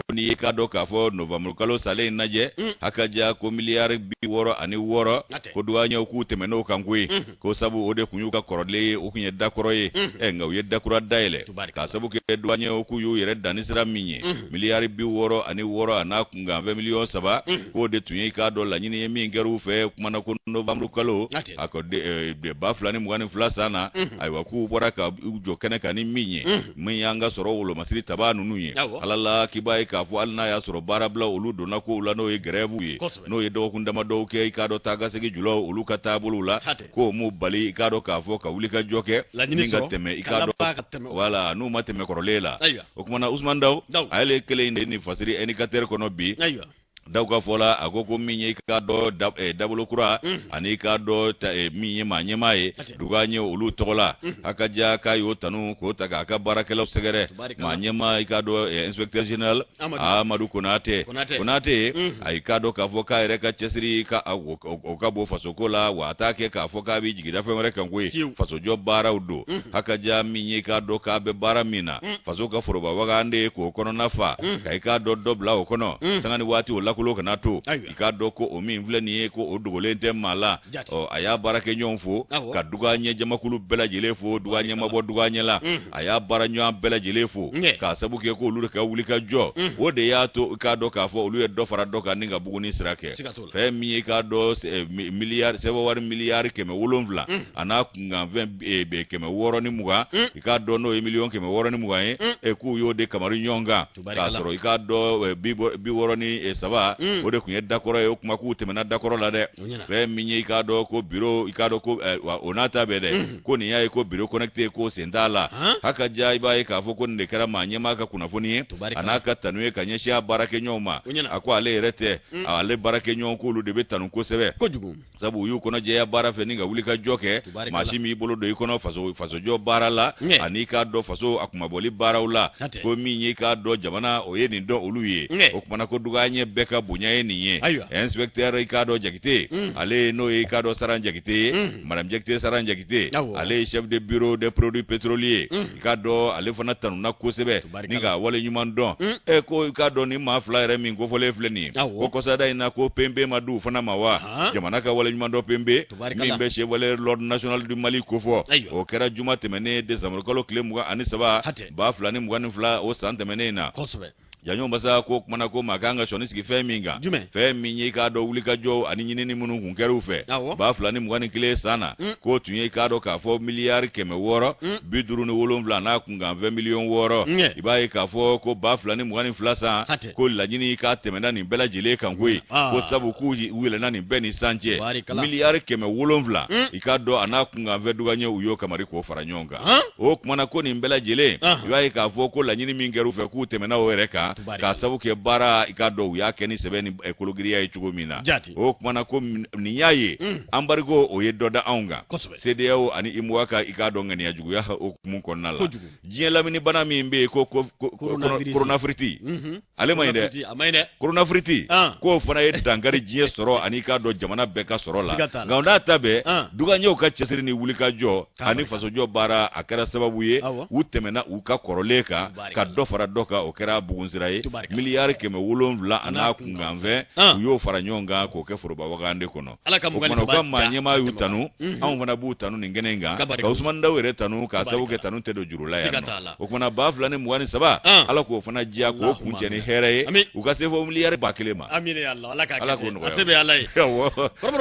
oni ikado ka fo novembre kalo sale naje akaja ko milliard bi woro ani woro ko duanya ku temeno kangui ko sabu ode kunyuka korodle okunye dakoroye nga uye dakura daile ka sabu ke duanya ku uyu ireda ni sira minye milliard bi woro ani woro na kunga 20 million saba ko de tunye ka do la nyini yemi ngeru fe kuma na ko November kalo akode de bafla ni mugani fla sana aiwa ku bora ka ujo kene ka ni minye min yanga soro wolo masiri tabanu nuye alala kibai ka fu alna ya soro barabla uludo na ko ulano e grevu ye no ye do kunda mado ke ka do taga segi julo uluka tabulula ko mu bali ka do ka fu ka ulika joke ninga teme ikado wala nu mateme korolela o kuma na Usman Daw ale kele ni fasiri eni kater kono bi daw ka fola agogo minye ka do dabulu kura ani ka do minye manyemaye duganye ulu tola akaja kayo tanu ko taka ka barakelo segere manyema ka do inspector general Amadou Konate ay ka do ka foka ere ka chesiri ka o ka bo fasokola wa atake ka foka bi jigida femere kan kwe faso job bara udo akaja minye ka do ka be bara mina faso ka foroba wagande ko kono nafa kai ka do dobla o kono tangani wati kulo kana to ikado ko o min vle ni ko o dogole ntem mala o aya barake nyonfo ka duganye jamakulu bela jelefo duganye mabo duganye la aya baranyo bela jelefo ka sabuke ko lulu ka wulika jo o de ya to ikado ka fo olu e do fara do ka ninga buguni sirake fe mi ikado milliard sebo war milliard keme wolonvla ana kunga 20 be keme woro ni muga ikado no million keme woro ni muga e ku yo de kamaru nyonga ka soro ikado bi woro ni saba ode kunye dakoro yo kuma ku temena dakoro la de re minye ikado ko bureau ikado ko onata bede ko ni ya ko bureau connecte ko sendala haka jai bai ka fo ko ne kara manye maka kuna foni anaka tanwe kanye sha barake nyoma akwa ale rete ale barake nyon ko lu de betanu ko sebe ko jugu sabu yu kono je ya bara fe ninga wulika joke mashimi bolo do ikono faso jo bara la anika do faso akuma boli bara ula ko minye ka do jamana oyeni do oluye okuma ko duganye beka bunyaye niye inspecteur ikado jakite ale no ikado saranjakite madame jakite saranjakite ale chef de bureau des produits pétroliers ikado ale fana tanu na kosebe ninga wale nyuman don e ko ikado ni ma flyer min go fole fleni ko kosada ina ko pembe madu fana mawa jamana ka wale nyuman do pembe min be chef wale lord national du Mali ko fo o kera juma temene décembre ko kle muga ani saba ba flani muga ni fla o sante menena janyo mbasa ko mana ko maganga shoni sigi feminga feminye ka do wulika jo ani nyini ni munu kunkeru fe ba fulani mugani kile sana ko tunye ka do ka fo milliard keme woro biduru ni wolonvla na kunga 20 million woro ibai ka fo ko ba fulani mugani flasa ko la nyini ka temenda ni bela jile kan kwe ko sabu ku wile nani beni sanje milliard keme wolonvla ikado anakunga veduganye uyo kamari ko faranyonga o kumana ko ni bela jile ibai ka fo ko la nyini mingeru fe ku temena wereka ka sabu ke bara ikado ya keni sebeni ekologiria ichugomina o kumana ko ni yaye ambargo o yedoda aunga CDAO ani imwaka ikado ngani ya jugu ya okumun konnala jiela mini bana mi mbe ko corona friti alema inde corona friti ko fana ye dangari jie soro ani ikado jamana beka soro la ngaunda tabe duga nyo ka chesiri ni wulika jo ani faso jo bara akara sababu ye utemena uka koroleka ka dofara doka okera bugunzira milliard keme wolonvla ana kungamve uyo faranyonga ko ke foroba wagande kono kono kwa manyema yutanu amu fana butanu ningenenga ka Usman Daw ere tanu ka sabu ke tanu tedo jurula ya okona bafla ne muwani saba ala ko fana jia ko kunje ni here ukase fo milliard bakilema amine ya Allah ala ko no asebe alai yawo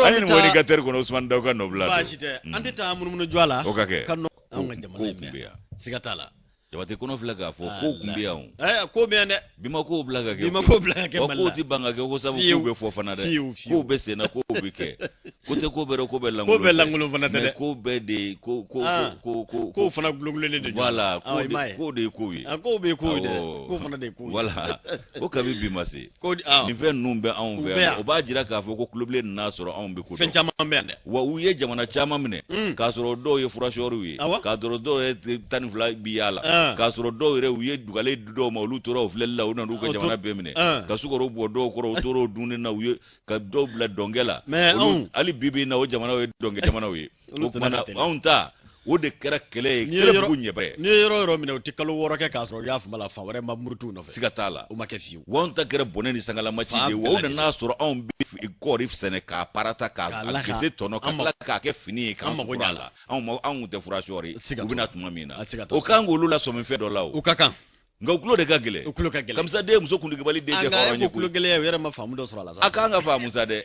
ani mo ni gater kono Usman Daw kan no blado bashite andita mun jwala kan no sigatala jabate kono flaga fo ko kumbia on ko bene bima ko blaga ke ko ti banga ke ko sabu ko be fo fana de ko be sena ko bike ko te ko bero ko be langulo fana de ko be de ko fana gloglo ne de voilà ko de ko wi ko be ko de ko fana de ko voilà ko kabi bima se ko ni fe numbe on ve o ba jira ka fo ko globle na soro on be ko fen chama mbende wa uye jamana chama mne ka soro do ye furashoro wi ka do ye tan fla biala kasoro do ire uye dugale do ma olu toro oflela una ruka jamana bemne kasukoro bodo koro toro dunne na uye ka do bla dongela ali bibi na o jamana we donge jamana we mana onta o de kera kele bunye bare ni yoro mine tikalo woro ke kasoro ya fumala fa wore ma murtu no fe sigatala o make fiu wonta kera boneni sangala machi de wo na nasoro on bi ko rif sene ka parata ka akete tono ka ke fini ka mabonyala on te furashori ubina tumamina o kango lula so me fe do lawo o kakan nga kulo de ka gele kamsa de muso kundu gibali de de fara nyi kulo gele yere ma famu do sura la aka nga famu sa de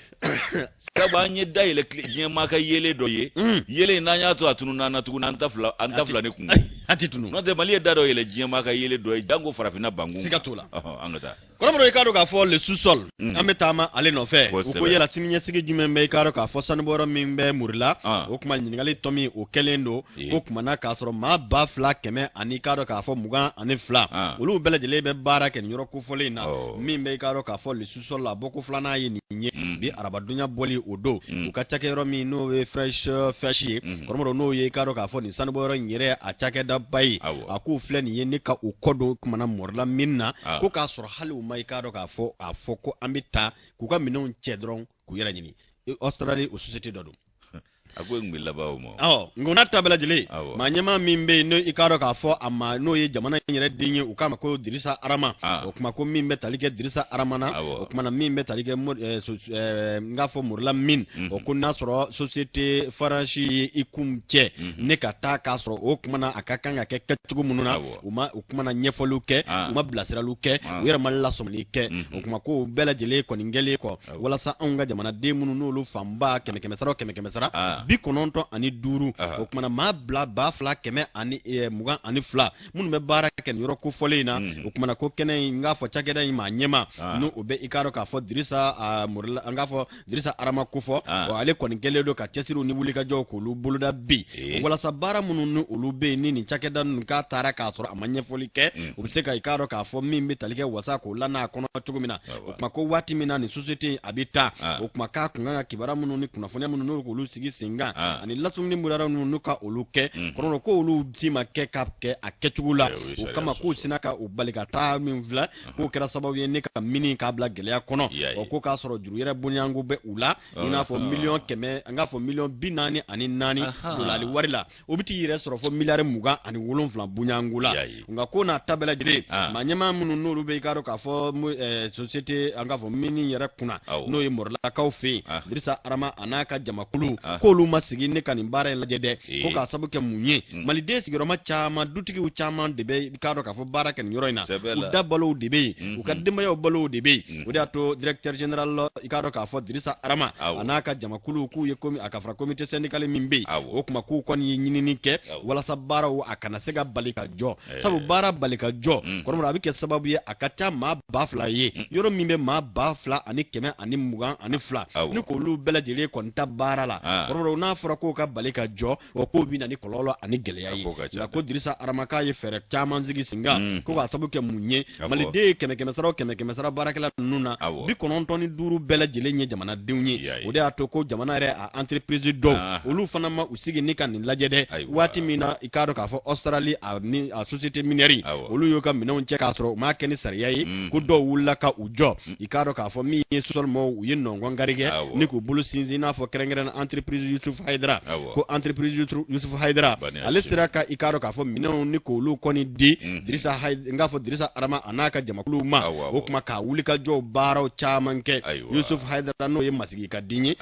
ka ba nye dai le je ma ka yele do ye yele na nya to atunu na tugu na antafla ne kungu ati tunu no de mali da do yele je ma ka yele do dango farafina bangu sikatula angata kono e kado ka fo le sous-sol ametama ale no fe ko yela siminye sigi jumembe kado ka fo sanboro mimbe murla o kuma nyingali tomi o kelendo ko kuma na ka soro ma ba fla keme ani kado ka fo mugan ani fla olu bele jele be bara ken yoro ku fole na mimbe kado ka fo le sous-sol la boko fla na yi nye bi araba dunya boli odo o ka chake ro mi no we fresh fashi kono no ye kado ka fo ni sanboro nyire a chake da bai aku fle ni ye ka o kodo kuma na morla minna ko ka soro hali mai kado ka fo a fo ko ambita ku ka minon chedron ku yera nyini Australia o society dodo agwe ngwila ba mo ngona tabela jile manyama mimbe no ikaro ka fo amma no ye jamana nyere dinye ukama ko dirisa arama o kuma ko mimbe talike dirisa aramana o kuma na mimbe talike ngafo murla min o kunna soro société farashi ikumche ne kata ka soro o kuma na akakanga ke ketugo mununa uma o kuma na nyefoluke uma blasiraluke wera malla somlike o kuma ko bela jile ko ningele ko wala sa anga jamana de munu no lu famba keme sara bi kononto ani duru o kuma ma bla ba fla keme ani mugan ani fla mun me bara ken yoro ko folina o kuma ko kene nga fo chageda ma nyema no obe ikaro ka fo dirisa murla nga fo dirisa arama kufo o ale kon gele do ka tesiru ni bulika jo ko lu buluda bi wala sabara mununu ulube ni chageda nka tara ka soro amanye folike o se ka ikaro ka fo mimbi talike wasa ko lana kono tugumina o kuma ko wati mina ni society abita o kuma ka kunga kibara mununu kuna fonya mununu ko lu sigi nga ani lasumni murara nuka oluke kono ko olu tima ke kapke aketugula o kama ko sinaka o balika ta min vla ko kera sababu ne ka mini ka bla gele kono o ko ka soro juru yere bunyangu be ula ina fo million keme nga fo million binani ani nani dolali warila o biti yere soro fo milliard muga ani wolon flan bunyangula nga ko na tabela jide manyama munu nolu be karo ka fo société nga fo mini yere kuna no ye morla ka fe dirisa arama anaka jamakulu ko lu masigi ne kan bara la jede ko ka sabu ke munye mali de sigiro ma chama dutigi u chama de be kado ka fo bara ken yoroina u dabalo de be u ka dimba yo balo de be u da to directeur général ikado ka fo dirisa arama anaka jamakulu ku ye komi akafra comité syndical mimbe o kuma ku kon nyini ni ke wala sabara u akana sega balika jo sabu bara balika jo ko mo abi ke sababu ye akata ma bafla ye yoro mimbe ma bafla ani keme ani mugan ani fla ni ko lu bela jele kon tabara la ko na fara ko ka balika jo o ko bi na ni kololo ani geleya yi la ko dirisa aramaka ye fere chaman zigi singa ko ka sabu ke munye mali de keme sara barakala nuna bi konontoni duru bela jele nye jamana diwnye o de atoko jamana re a entreprise do olu fana ma usigi ni kan lajede wati mina ikado ka fo Australia ni a société minière olu yo ka minon che ka soro ma keni sariya yi ko do wulla ka ujo ikado ka fo mi sol mo yin no ngarige ni ko bulu sinzi na fo kerengere entreprise Yusuf Haidara ko entreprise Yusuf Haidara ale sira ka ikaro ka fo minon ni ko lu koni di dirisa nga fo dirisa arama anaka jamakulu ma o kuma ka wuli ka jo baro chamanke Yusuf Haidara no ye masigi ka dinyi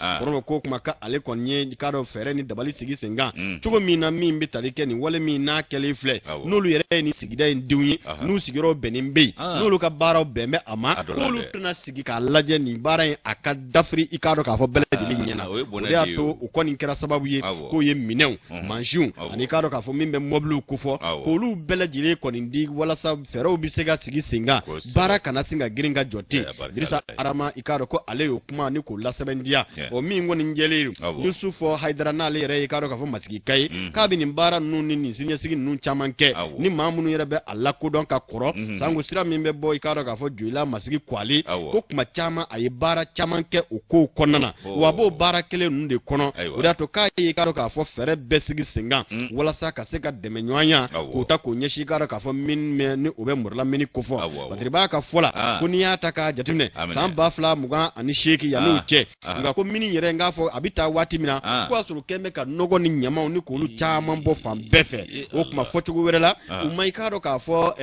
ko kuma ka ale konye ikaro fere ni dabali sigi senga tugo mina mi mbitalike ni wale mi na kele fle nulu yere ni sigida ndiwi nu sigiro benimbe nulu ka baro bembe ama nulu tuna sigi ka laje ni bara aka dafri ikaro ka fo bele di nyena o to ukoni kera sababu ye ko ye minew manjun ani kado ka fo mimbe moblu kufo ko lu bele jire koni ndi wala sa fero bi sega sigi singa bara kana singa giringa joti dirisa arama ikado ko ale yo kuma ni ko la sebendia o mi ngoni njele Yusufo Haidara na le re ikado ka fo masigi kai ka bi ni bara nuni ni sinya sigi nun chamanke ni mamunu yere be alla ko don ka koro sangu sira mimbe boy ikado ka fo juila masigi kwali ko kuma chama ayi bara chamanke uko konana wabo bara kele nunde kono oda to ka yi karo ka fo fere besigi singa wala sa ka se ka deme nyoanya ko ta ko nyeshi karo ka fo min me ni obe murla mini kofo batriba ka fola kuni ya ta ka jatune san ba fla muga ani sheki ya no che nga ko mini yere nga fo abita wati mina ko asuru kembe ka nogo ni nyama ni ko lu chama mbo fam befe o kuma fotu go werela o mai karo ka fo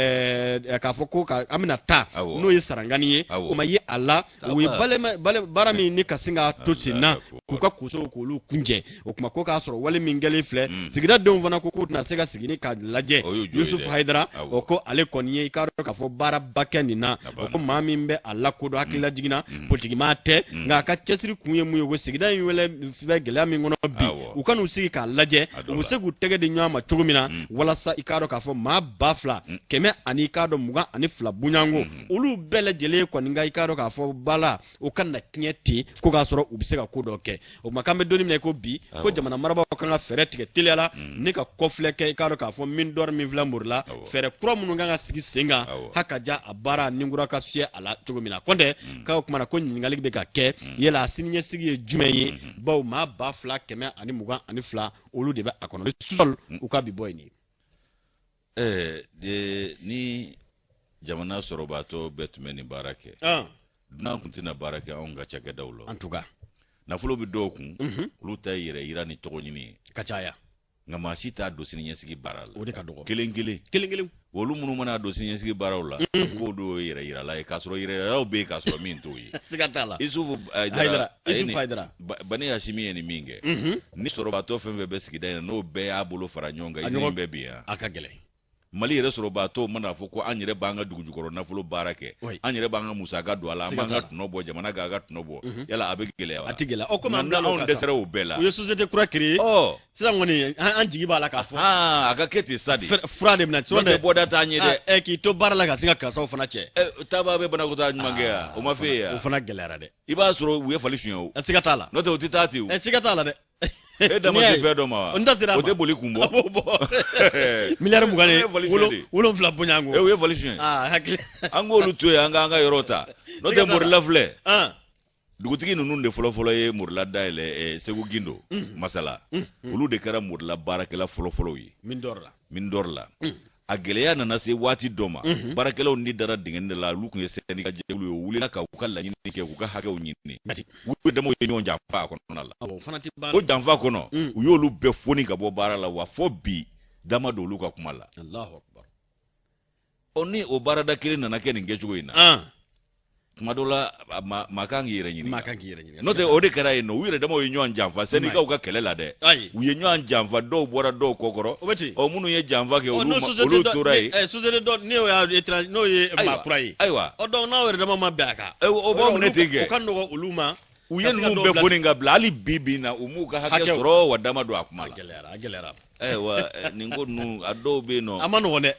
ka fo ko ka amina ta no yi sarangani ye o mai alla o bale barami ni ka singa totina ko ka kuso ko lu jɛ o kuma ko k'a sɔrɔ wale min kɛlen filɛ sigida denw fana ko k'u tɛna se ka sigi ni ka lajɛ Yusuf Hayidara o ko ale kɔni ye i k'a dɔn k'a fɔ baaraba kɛ nin na o ko maa min bɛ a lakodɔn hakilila jiginna politikimaa tɛ nka a ka cɛsiri kun ye mun ye o sigida in wele filɛ gɛlɛya min kɔnɔ bi u ka n'u sigi k'a lajɛ u bɛ se k'u tɛgɛ di ɲɔgɔn ma cogo min na walasa i k'a dɔn k'a fɔ maa 2000 kɛmɛ ani i k'a dɔn 22 bunyanko olu bɛɛ lajɛlen kɔni nka i k'a dɔn k'a fɔ bala o ka na tiɲɛ ten ko k'a sɔrɔ u bɛ se ka ko dɔ kɛ o kuma k'an bɛ donnin minɛ ko bi ko jamana marabagaw kan ka fɛɛrɛ tigɛ teliya la ne ka kɔfilɛ kɛ i k'a dɔn k'a fɔ min dɔɔni min filɛ Morila fɛɛrɛ kura minnu kan ka sigi sen kan hakaja a baara ninkura ka fiyɛ a la cogo min na kɔntɛ k'o kumana ko ɲininkali bɛ ka kɛ yala a siniɲɛsigi ye jumɛn ye bawo maa 2000 kɛmɛ ani 22 olu de bɛ a kɔnɔ sol u ka bi bɔ yen ni jamana sɔrɔbaatɔ bɛɛ tun bɛ nin baara kɛ dunan kun tɛna baara kɛ anw ka cakɛdaw la en tout cas nafolo bɛ dɔw kun olu ta ye yɛrɛ yira ni tɔgɔ ɲini ye ka caya nka maa si t'a don siniɲɛsigi baara la o de ka dɔgɔ kelen kelen olu minnu mana don siniɲɛsigi baaraw la k'o don yɛrɛ yirala ye k'a sɔrɔ yɛrɛ yiralaw bɛ yen k'a sɔrɔ min t'o ye siga t'a la Isufu Hayidara Bani Hashimi ye nin min kɛ ni sɔrɔbaatɔ fɛn fɛn bɛ sigida in na n'o bɛɛ y'a bolo fara ɲɔgɔn kan izini bɛɛ bi yan a ka gɛlɛn Mali yɛrɛ sɔrɔbaatɔ mana fɔ ko an yɛrɛ b'an ka dugujukɔrɔ nafolo baara kɛ an yɛrɛ b'an ka musaka don a la an b'an ka tɔnɔ bɔ jamana k'a ka tɔnɔ bɔ yala a bɛ gɛlɛya wa a tɛ gɛlɛya o komi anw dɛsɛra o bɛɛ la u ye société kura créer sisan kɔni an jigi b'a la k'a fɔ a ka kɛ ten sa de fura de bɛna n'o tɛ bɔda t'an ye dɛ k'i to baara la ka se ka kasaw fana cɛ taaba bɛ banakɔtaa ɲuman kɛ yan o ma f'e ye yan o fana gɛlɛyara dɛ i b'a sɔrɔ u ye fali suɲɛ o siga t'a la n'o tɛ o tɛ taa ten o siga t'a la dɛ e dama tɛ fɛn dɔ ma wa o tɛ boli kun bɔ miliyari 27 bonyanko u ye fali suɲɛ an k'olu to yen an k'an ka yɔrɔ ta n'o tɛ Morila filɛ dugutigi ninnu de fɔlɔfɔlɔ ye Morila dayɛlɛ Segu Gindo masala olu de kɛra Morila baarakɛla fɔlɔfɔlɔw ye min dɔr la a gɛlɛya nana se waati dɔ ma baarakɛlaw ni dara dingɛni de la olu tun ye syndicat jɛkulu ye u wulila ka u ka laɲini kɛ k'u ka hakɛw ɲini u damaw ye ɲɔgɔn janfa a kɔnɔna la o janfa kɔnɔ u y'olu bɛɛ foni ka bɔ baara la wa fɔ bi dama don olu ka kuma la ni o baarada kelen nana kɛ nin kɛcogo in na tuma dɔ la maa kan k'i yɛrɛ ɲininka n'o tɛ o de kɛra yen nɔ u yɛrɛ damaw ye ɲɔgɔn janfa syndicaw ka kɛlɛ la dɛ u ye ɲɔgɔn janfa dɔw bɔra dɔw kɔkɔrɔ minnu ye janfa kɛ olu tora yen société dɔ n'o ye maa kura ye ayiwa donc n'aw yɛrɛ dama ma bɛn a kan o b'aw minɛ ten kɛ o ka nɔgɔ olu ma u ye ninnu bɛɛ foni ka bila hali bi na u m'u ka hakɛ sɔrɔ wa dama don a kuma la a gɛlɛyara ayiwa nin ko ninnu a dɔw bɛ yen nɔ a ma nɔgɔn dɛ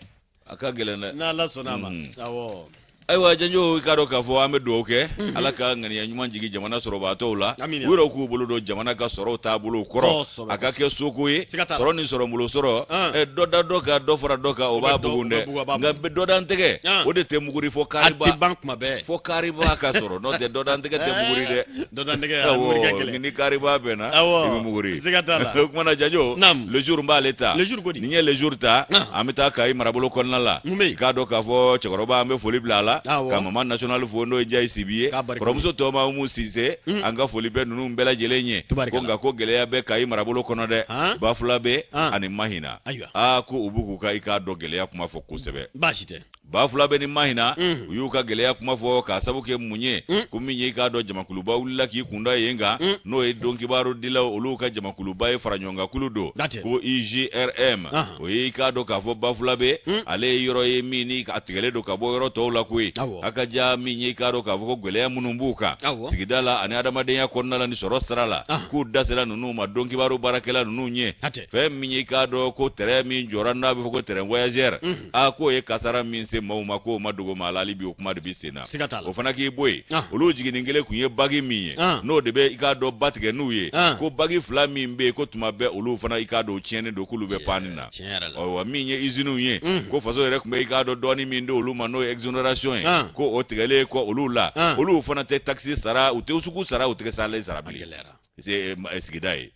a ka gɛlɛn dɛ n'Ala sɔnn'a ma awɔ ayiwa janjo i k'a dɔn k'a fɔ an bɛ dugawu kɛ ala ka ŋaniya ɲuman jigin jamana sɔrɔbaatɔw la u yɛrɛ k'u bolo don jamana ka sɔrɔw taabolo kɔrɔ a ka kɛ soko ye sɔrɔ ni sɔrɔbolo sɔrɔ dɔ da dɔ kan dɔ fara dɔ kan o b'a bugun dɛ nka dɔ dan tɛgɛ o de tɛ muguri fɔ kariba fɔ kariba ka sɔrɔ n'o tɛ dɔ dan tɛgɛ tɛ muguri dɛ ni kariba bɛnna i bɛ muguri o kumana janjo le jour n b'ale ta ni n ye le jour ta an bɛ taa Kayi marabolo kɔnɔna la i k'a dɔn k'a fɔ cɛkɔrɔba an bɛ foli bila a la ka mama national fo n'o ye Jayi Sibi ye kɔrɔmuso Tɔma Umu Sise an ka foli bɛ ninnu bɛɛ lajɛlen ye ko nka ko gɛlɛya bɛ Kayi marabolo kɔnɔ dɛ Bafula bɛ ani Mahina ko u b'u k'u ka i k'a dɔn gɛlɛya kuma fɔ kosɛbɛ Bafula bɛ ni Mahina u y'u ka gɛlɛya kuma fɔ k'a sabu kɛ mun ye ko min ye i k'a dɔn jamakuluba wulila k'i kunda yen kan n'o ye don kibaru dilaw olu ka jamakuluba ye fara ɲɔgɔn kan kulu don ko IGRM o ye i k'a dɔn k'a fɔ Bafula bɛ ale ye yɔrɔ ye min ni a tigɛlen don ka bɔ yɔrɔ tɔw la koyi a ka ja min ye i k'a dɔn k'a fɔ ko gɛlɛya minnu b'u kan sigida la ani adamadenya kɔnɔna la ni sɔrɔ sira la k'u da sera ninnu ma don kibaru baarakɛla ninnu ɲɛ fɛn min ye i k'a dɔn ko terrain min jɔra n'a bɛ fɔ ko terrain voyageur k'o ye kasara min se maaw ma k'o ma dogo maa la hali bi o kuma de bɛ sen na o fana k'i bɔ yen olu jiginnin kelen kun ye bagi min ye n'o de bɛ i k'a dɔn ba tigɛ n'u ye ko bagi fila min bɛ yen ko tuma bɛɛ olu fana i k'a dɔn tiɲɛnen don k'olu bɛ panni na wa min ye usines ye ko faso yɛrɛ tun bɛ i k'a dɔn dɔɔnin min don olu ma n'o ye exonération ye ko o tigɛlen kɔ olu la olu fana tɛ taxe sara u tɛ sugu sara u tɛ salari sara bilen sigida ye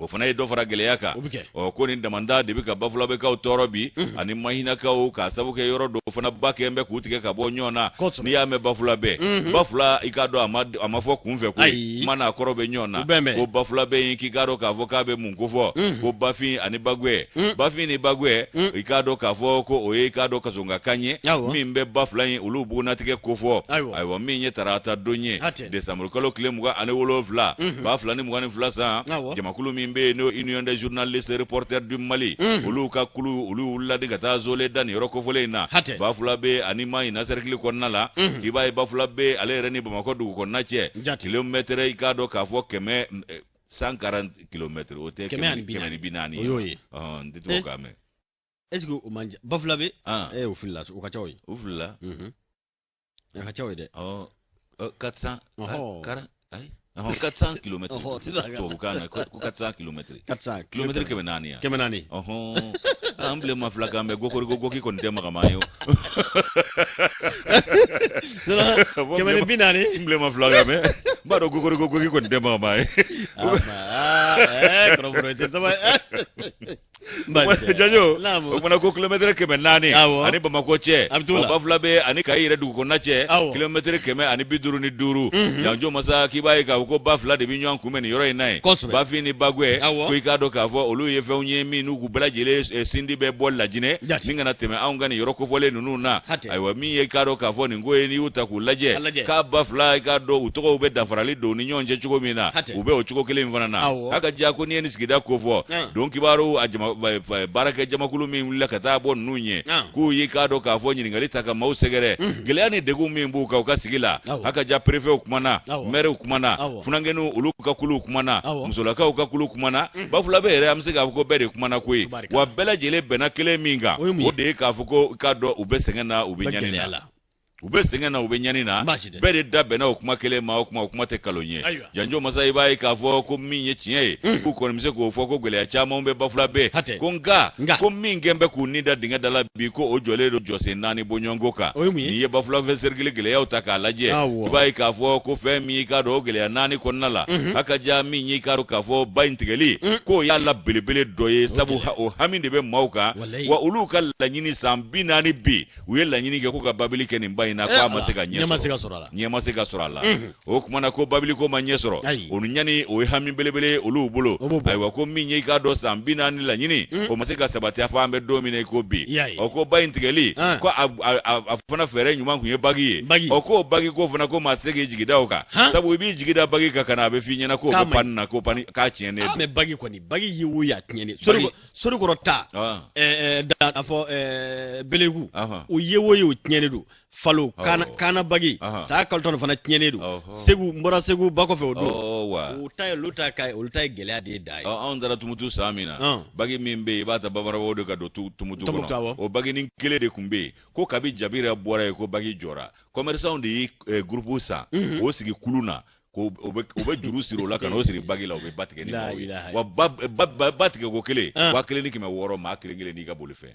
o fana ye dɔ fara gɛlɛya kan o ko nin damanda de bɛ ka bafulabekaw tɔɔrɔ bi ani mahinakaw ka sabu kɛ yɔrɔ dɔ fana ba kɛ bɛ k'u tigɛ ka bɔ ɲɔgɔn na n'i y'a mɛn bafulabɛ bafula i k'a dɔn a ma fɔ kunfɛ koyi kuma n'a kɔrɔ bɛ ɲɔgɔn na ko bafulabɛ in k'i k'a dɔn k'a fɔ k'a bɛ mun ko fɔ ko bafin ani bagwɛ bafin ni bagwɛ i k'a dɔn k'a fɔ ko o ye i k'a dɔn kasɔngakan ye min bɛ bafula in olu bugunatigɛ ko fɔ ayiwa min ye tarata don ye desanburu kalo tile 27 ba 2022 san jamakulu min bɛ n'o Union des journalistes reporters du Mali olu ka kulu olu wulila ka taa zole da ni yɔrɔ kofɔlen in na bafula bɛ ani mayi na cercle kɔnɔna la i b'a ye bafula bɛ ale yɛrɛ ni Bamakɔ dugu kɔnɔna cɛ kilomètre i k'a dɔn k'a fɔ 140 kilomètres o tɛ 140 ye n tɛ to k'a mɛn est-ce que o man bafula bɛ o filila o ka ca o ye o filila a ka ca o ye dɛ 400 ayi 400 kilomètres tubabukan na ko 400 kilomètres 400 kilomètres 400 ya 400 an bile ma fila kan mɛ goki kɔni tɛ magama ye o 440 n bile ma fila kan mɛ n b'a dɔn goki kɔni tɛ magama ye Janjo o fana ko kilomètre 400 ani Bamakɔ cɛ bafula bɛ ani Kayi yɛrɛ dugu kɔnɔna cɛ kilomètre 155 Janjo masa k'i b'a ye k'a fɔ ko ba fila de bɛ ɲɔgɔn kunbɛn nin yɔrɔ in na ye bafin ni bagwɛ ko i k'a dɔn k'a fɔ olu ye fɛnw ye min n'u bɛɛ lajɛlen sindi bɛ bɔ Lajinɛ min kana tɛmɛ anw ka nin yɔrɔ kofɔlen ninnu na ayiwa min ye k'a dɔn k'a fɔ nin ko ye n'i y'u ta k'u lajɛ k'a ba fila i k'a dɔn u tɔgɔw bɛ danfarali don ni ɲɔgɔn cɛ cogo min na u bɛ o cogo kelen in fana na a ka diya ko n'i ye nin sigida ko fɔ donc kibaru a baarakɛ jamakulu min wulila ka taa bɔ ninnu ɲɛ k'u ye k'a dɔn k'a fɔ ɲininkali ta ka maaw sɛgɛrɛ gɛlɛya ni degun min b'u kan u ka sigi la a ka diya préfet kumana maire kumana funankɛnu olu ka kulu kumana musolakaw ka kulu kumana bafula bɛ yɛrɛ an bɛ se k'a fɔ ko bɛɛ de kumana koyi wa bɛɛ lajɛlen bɛnna kelen min kan o de ye k'a fɔ ko k'a dɔn u bɛ sɛgɛn na u bɛ ɲani na u bɛ sɛgɛn na u bɛ ɲani na bɛɛ de da bɛnna o kuma kelen ma o kuma tɛ kalon ye Janjo masa i b'a ye k'a fɔ ko min ye tiɲɛ ye k'u kɔni bɛ se k'o fɔ ko gɛlɛya caman bɛ bafula bɛɛ ko nka ko min gɛn bɛ k'u ni da dingɛ da la bi ko o jɔlen don jɔsen 4 bɔɲɔgɔnko kan n'i ye bafula fɛ cercle gɛlɛyaw ta k'a lajɛ i b'a ye k'a fɔ ko fɛn min k'a dɔn o gɛlɛya 4 kɔnɔna la a ka diya min ye k'a dɔn k'a fɔ ba in tigɛli k'o y'a la belebele dɔ ye sabu o hami de bɛ maaw kan wa olu ka laɲini san 40 bi u ye laɲini kɛ ko ka babili kɛ nin ba in na k'a ma se ka ɲɛ sɔrɔ a la o kumana ko babili ko ma ɲɛ sɔrɔ o ni ɲani o ye hami belebele olu bolo ayiwa ko min ye k'a dɔn san 40 laɲini o ma se ka sabati a fɔ an bɛ don min na i ko bi o ko ba in tigɛli ko a fana fɛɛrɛ ɲuman kun ye bagi ye o ko bagi ko fana ko maa tɛ se k'i jigida o kan sabu i b'i jigida bagi kan kana a bɛ f'i ɲɛna ko bɛ pani na ko pani k'a tiɲɛnen don mais bagi kɔni bagi ye wo ya tiɲɛnen sorikɔrɔ ta a fɔ belegu o ye wo ye o tiɲɛnen don falo kana bagi saa kaltɔn fana tiɲɛnen don segu n bɔra segu ba kɔfɛ o don o ta ye olu ta ye gɛlɛya de ye da ye anw taara tumutu san min na bagi min bɛ yen i b'a ta bamarabaw de ka don tumutu kɔnɔ o baginin kelen de tun bɛ yen ko kabi jabira bɔra yen ko bagi jɔra commerçant de ye groupe san o sigi kulu na o bɛ juru siri o la ka n'o siri bagi la o bɛ ba tigɛ ni maaw ye wa ba tigɛ ko kelen 1600 maa kelen n'i ka bolifɛn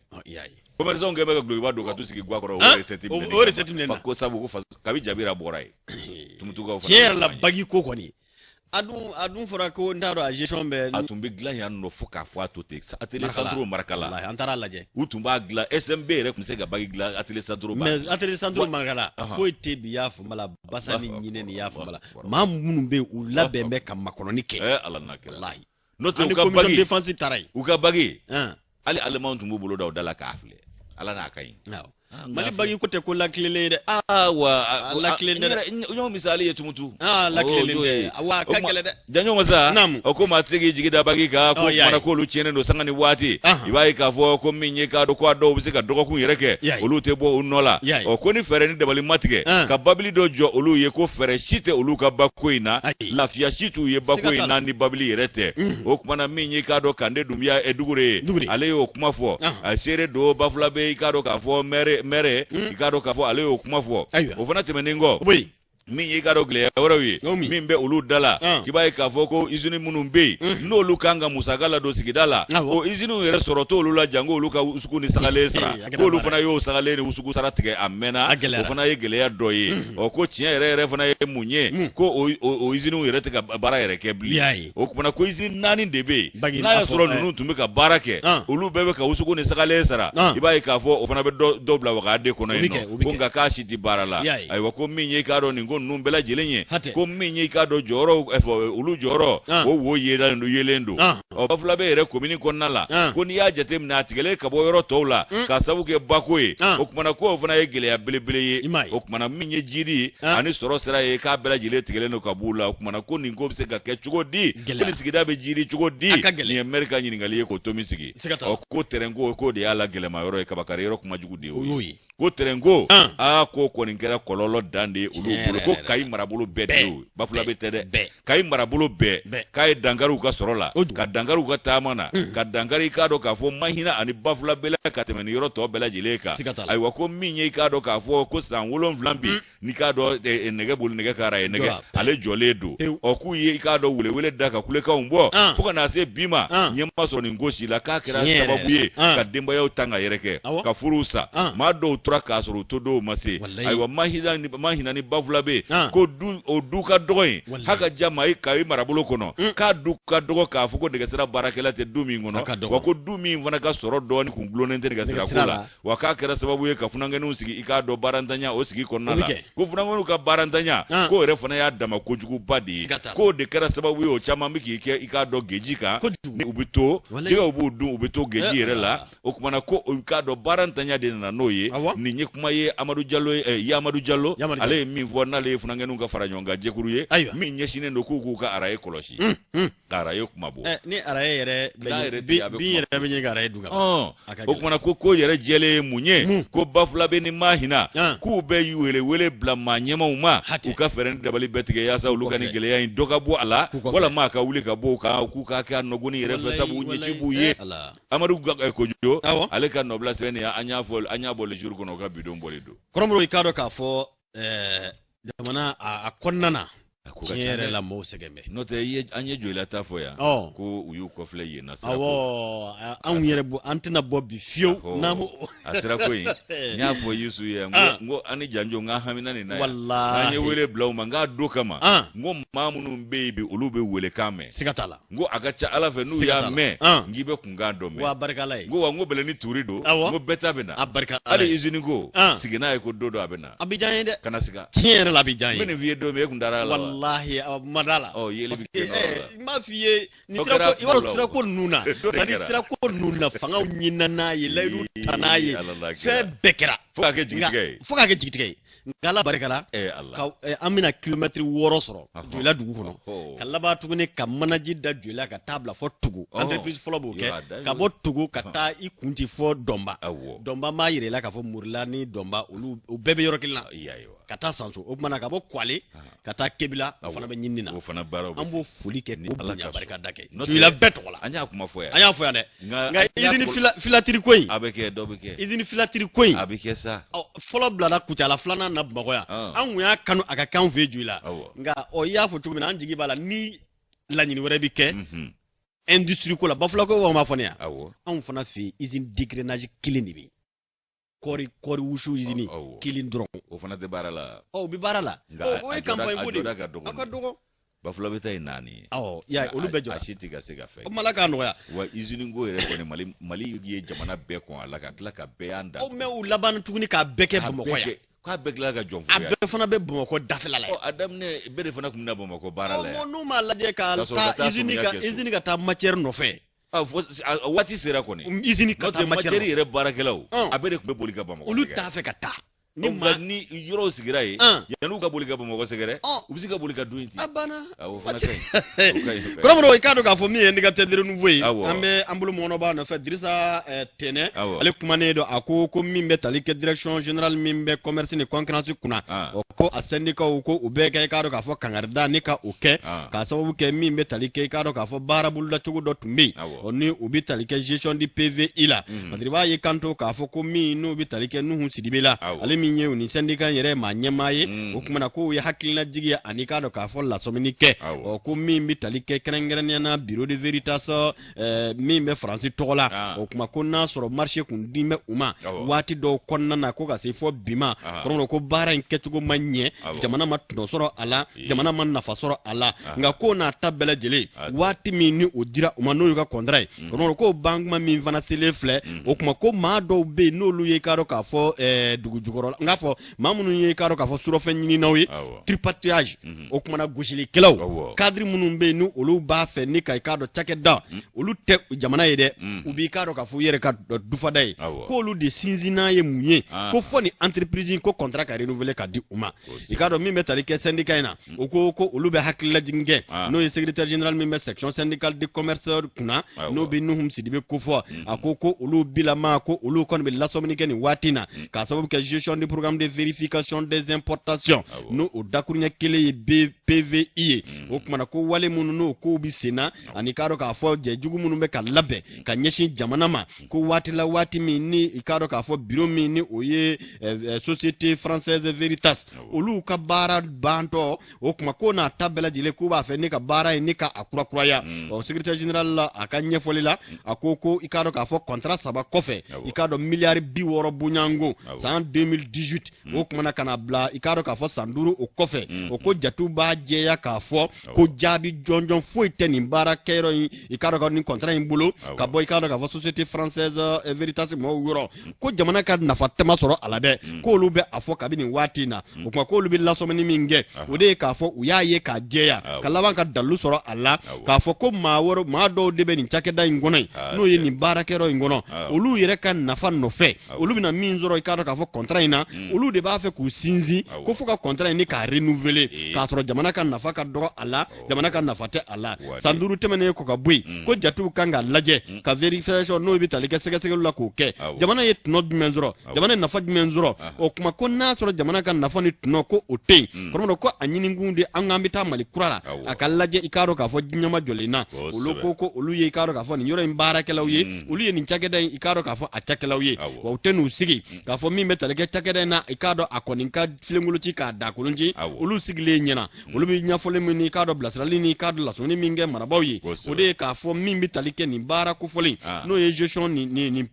commerçant kɛ bɛ ka gulokiba don ka t'u sigi guwa kɔrɔ o recette minɛ ko sabu ko kabi jabira bɔra yen tumutukaw fana tiɲɛ yɛrɛ la bagi ko kɔni a dun fɔra ko n t'a dɔn a gestion bɛ a tun bɛ dilan yan nɔ fo k'a fɔ a to ten atelier centre Marakala an taara lajɛ u tun b'a dilan SMB yɛrɛ tun bɛ se ka bagi dilan atelier centre mais atelier centre Marakala foyi tɛ bi y'a fama la basa ni ɲinɛ ni y'a fama la maa minnu bɛ yen u labɛn bɛ ka makɔnɔni kɛ ala n'a kɛ walahi n'o tɛ u ka bagi défense taara yen u ka bagi hali Allemand tun b'u bolo da o da la k'a filɛ ala n'a ka ɲi Mali bagi ko tɛ ko lakilen dɛ wa lakilen dɛ ɲɔgɔn misali ye tumutu lakilen dɛ wa ka gɛlɛ dɛ janɲɔ masa o ko maa tɛ se k'i jigi da bagi kan ko kumana k'olu tiɲɛnen don sanga ni waati i b'a ye k'a fɔ ko min ye k'a dɔn ko a dɔw bɛ se ka dɔgɔkun yɛrɛ kɛ olu tɛ bɔ u nɔ la ko ni fɛɛrɛ ni dabali ma tigɛ ka babili dɔ jɔ olu ye ko fɛɛrɛ si tɛ olu ka ba ko in na lafiya si t'u ye ba ko in na ni babili yɛrɛ tɛ o kumana min ye k'a dɔn Kande Dunbiya Dugure ale y'o kuma fɔ a seere don Bafula bɛ i k'a dɔn k'a fɔ maire i k'a dɔn k'a fɔ ale y'o kuma fɔ o fana tɛmɛnen kɔ min yi ka do gele woro wi min be olu dala kiba ka fo ko izini munun be no olu kanga musagala do sigidala o izini yere soroto olu la jango olu ka usuku ni sagale sara ko olu fana yo sagale ni usuku sara tige amena o fana ye gele ya do yi o ko tiya yere fana ye munye ko o izini yere tika bara yere ke bli o fana ko izini nani debe na ya soro nunu tumbe ka bara ke olu bebe ka usuku ni sagale sara kiba ka fo o fana be do bla wa de ko no ko nga ka shiti bara la ay wa ko min ye ka do ni ngon numbela jelenye ko min ye ka do joro ulu joro wo yeda ndo yelendo o bafula be yere komini konnala ko ni ya jate mna tigele ka bo yoro towla ka sabuke bakoye o kuma ko fana ye gele ya belebele ye o kuma min ye jiri ani soro sera ye ka bela jile tigele no kabula o kuma ko ni ngo se ka ke chugo di ko ni sigida be jiri chugo di ni America nyini ngali ko to misigi o ko terengo ko de ala gele ma yoro e kabakari yoro kuma jugu de o ko terengo ko ni ngera kololo dande ulu ko kai marabulu bede bafula be tede kai marabulu be kai dangaru ka sorola ka dangaru ka tamana ka dangari ka do ka fo mahina ani bafula bela ka temeni yoro to bela jileka ay wako minye ka do ka fo ko san wolon flambi ni ka do nege bul nege kara nege ale joledo o ku ye ka do wule daka kule ka umbo fuka na se bima nyema so ni ngoshi la ka kira sababu ye ka demba yo tanga yereke ka furusa ma do tura ka soro to do mase ay wa mahina ni bafula be ko du ka dogoy haka jamai kai marabulo kono ka du ka dogo ka fuko de sera barakela te dumi ngono wa ko dumi vana ka soro do ni kungulo nente de sera kula wa ka kera sababu ye ka funanga nu sigi ika do barantanya o sigi konnala ko funanga nu ka barantanya ko re fana ya dama ko jugu badi ko de kera sababu yo chama miki ke ika do gejika ni ubito diga ubito geji yere la o kuma na ko ika do barantanya de na noye ni nyi kuma ye Amadou Diallo ya Amadou Diallo ale mi vona le funanga nu ka faranyonga jekuru ye mi nyeshine no kuku ka araye koloshi araye kuma bo ni araye yere bi yere be nyi araye duga o kuma na ko yere jele munye ko bafula be ni mahina ku be wele bla manyema uma ku ka feren dabali betige ya sa uluka ni gele ya indoka bo ala wala ma ka wuli ka bo ka ku ka noguni yere fe sabu nyi chibuye Amadou ko jo ale ka nobla sene ya anya bol jour ko no ka bidon bolido kromro ikado ka fo jamana a konnana yere la mo segeme note ye anye joila ta fo ya ko uyu ko fle ye na sa awo an yere bu antina bobbi fiyo na mo atira ko yi nya fo yusu ye ngo ani janjo nga hamina ni na wallahi anye wele blaw manga do kama ngo mamunu baby ulube wele kame sigatala ngo agacha ala fe nu ya me ngibe kunga do me wa barkalai ngo bele ni turido ngo beta bena abarka ali izini go sigina ko dodo abena abijan de kana siga tiere la abijan bene vie do me kundara la wallahi madala yele bi ma fiye ni sira ko iwaro sira ko nuna ani sira ko nuna fanga nyina na ye laidu tanaye se bekera fuka ke jigtige ngala barkala ka amina kilometre woro soro jola dugu kono kala ba tugune ka manaji da jola ka tabla fo tugu entreprise folo bo ke ka bo tugu ka ta i kunti fo domba ma yire la ka fo murla ni domba olu bebe yoro kilna ka ta sanso o mana ka bo kwale ka ta kebila fana be nyinina o fana baro ambo fuli ke ko nya barka dake jola beto wala anya kuma fo ya anya fo ya de nga idini filatiri koyi abeke dobeke idini filatiri koyi abeke sa folo blana kuchala flana na bagoya an ya kanu aka kan veju la nga o ya fo tuguna an jigi bala ni la nyini wara bi ke industrie ko la bafula ko wa ma fo ne ya an fana fi usine dégrenage kilini bi kori wushu usine kilin dron o fana de barala bi barala o e campagne bodi aka dogo bafula beta inani ya olu bejo ashiti ga sega fe o malaka no ya wa usine go yere ko ne mali ye jamana be ko ala ka kla ka be anda o me u laban tuguni ka beke bo ko ya ka begla ga jonfu ya abe fana be Bamako dafela la adam ne be fana kumna Bamako barala ya no ma la de ka ta izini ka ta matière no fe wati sera ko ne izini ka ta matière yere barakelaw abe ko be boli ga Bamako olu ta fe ka ta ni yoro sigira ye yanu ka boli ka Bamako segere ubisi ka boli ka duinti abana awo fana kai kromro ikado ka fo mi en ga tedere nu voyi ambe ambulo mono ba na fa Drissa Tene ale kumane do ako ko mimbe talike direction générale mimbe commerce ni concurrence kuna ko asendika ko ubeke ikado ka fo kangarda ni ka oke ka sababu ke mimbe talike ikado ka fo barabul da tugu do tumbi oni ubi talike gestion di PV ila madriba ye kanto ka fo ko mi no ubi talike nu hu sidibela ale min ye ni syndicat yɛrɛ ma ɲɛmaa ye o kumana ko ye hakilina jigi ani k'a dɔn k'a fɔ lasɔmini kɛ ko min bɛ tali kɛ kɛrɛnkɛrɛnnenya na bureau de veritas min bɛ faransi tɔgɔ la o kuma ko n'a sɔrɔ marché kun di bɛ u ma waati dɔw kɔnɔna na ko ka se fɔ bi ma kɔrɔ ko baara in kɛcogo ma ɲɛ jamana ma tɔnɔ sɔrɔ a la jamana ma nafa sɔrɔ a la nka ko n'a ta bɛɛ lajɛlen waati min ni o dira u ma n'o y'u ka contrat ye kɔrɔ ko bankuma min fana selen filɛ o kuma ko maa dɔw bɛ yen n'olu ye k'a dɔn k'a fɔ dugu jukɔrɔ la n k'a fɔ maa minnu ye k'a dɔn k'a fɔ surɔfɛn ɲininaw ye tripartage o kumana gosilikɛlaw cadre minnu bɛ yen ni olu b'a fɛ ni ka k'a dɔn cakɛda olu tɛ jamana ye dɛ u b'i k'a dɔn k'a fɔ u yɛrɛ ka dufada ye k'olu de sinsinna ye mun ye ko fɔ ni entreprise ko contrat ka renouveler ka di u ma i k'a dɔn min bɛ tali kɛ syndicat in na o ko olu bɛ hakililajigin kɛ n'o ye secrétaire général min bɛ section syndicale de commerce kunna n'o bɛ Nuhum Sidibe ko fɔ a ko olu bilama ko olu kɔni bɛ lasɔmini kɛ nin waati na k'a sababu kɛ gestion du programme de vérification des importations n'o o dakuruɲɛ kelen ye PVI ye o kumana ko wale minnu n'o kow bi senna ani k'a dɔn k'a fɔ jɛjugu minnu bɛ ka labɛn ka ɲɛsin jamana ma ko waati la waati min ni i k'a dɔn k'a fɔ bureau min ni o ye société française veritas olu ka baara bantɔ o kuma ko n'a ta bɛɛ lajɛlen k'u b'a fɛ ne ka baara ye ne ka a kurakuraya secrétaire général la a ka ɲɛfɔli la a ko i k'a dɔn k'a fɔ contrat 3 kɔfɛ i k'a dɔn miliyari 60 bonyango san 2018 o kumana ka na bila i k'a dɔn k'a fɔ san 5 o kɔfɛ o ko jatu b'a jɛya k'a fɔ ko jaabi jɔnjɔn foyi tɛ nin baara kɛyɔrɔ in i k'a dɔn nin contrat in bolo ka bɔ i k'a dɔn k'a fɔ société française veritas mɔgɔw yɔrɔ ko jamana ka nafa tɛma sɔrɔ a la dɛ k'olu bɛ a fɔ kabini waati in na o kuma k'olu bɛ lasɔmini min kɛ o de ye k'a fɔ u y'a ye k'a jɛya ka laban ka dalu sɔrɔ a la k'a fɔ ko maa dɔw de bɛ nin cakɛda in kɔnɔ n'o ye nin baarakɛyɔrɔ in kɔnɔ olu yɛrɛ ka nafa nɔfɛ olu bɛna min sɔrɔ i k'a dɔn k'a fɔ contrat in na olu de b'a fɛ k'u sinsin ko fo ka contrat in ni k'a renouveler k'a sɔrɔ jamana ka nafa ka dɔgɔ a la jamana ka nafa tɛ a la san 5 tɛmɛnen ko ka bɔ yen ko jatiw kan ka lajɛ ka vérification n'o bɛ tali kɛ sɛgɛsɛgɛliw la k'o kɛ jamana ye tɔnɔ jumɛn sɔrɔ jamana ye nafa jumɛn sɔrɔ o kuma ko n'a sɔrɔ jamana ka nafa ni tɔnɔ ko o tɛ yen kɔrɔmɔdɔ ko a ɲinikun de an k'an bɛ taa Mali kura la a ka lajɛ i k'a dɔn k'a fɔ diɲɛma jɔlen na olu ko olu ye i k'a dɔn k'a fɔ nin yɔrɔ in baarakɛlaw ye olu ye nin cakɛda in i k'a dɔn k'a fɔ a cakɛlaw ye wa u tɛ n'u sigi k'a fɔ min bɛ tali kɛ cakɛda in na i k'a dɔn a kɔni ka filenkolon ci k'a da kolon ci olu sigilen ɲɛna olu bɛ ɲɛfɔli min ni i k'a dɔn bilasirali ni i k'a dɔn lasɔnni min kɛ marabaaw ye o de ye k'a fɔ min bɛ tali kɛ nin baara kofɔlen n'o ye gestion ni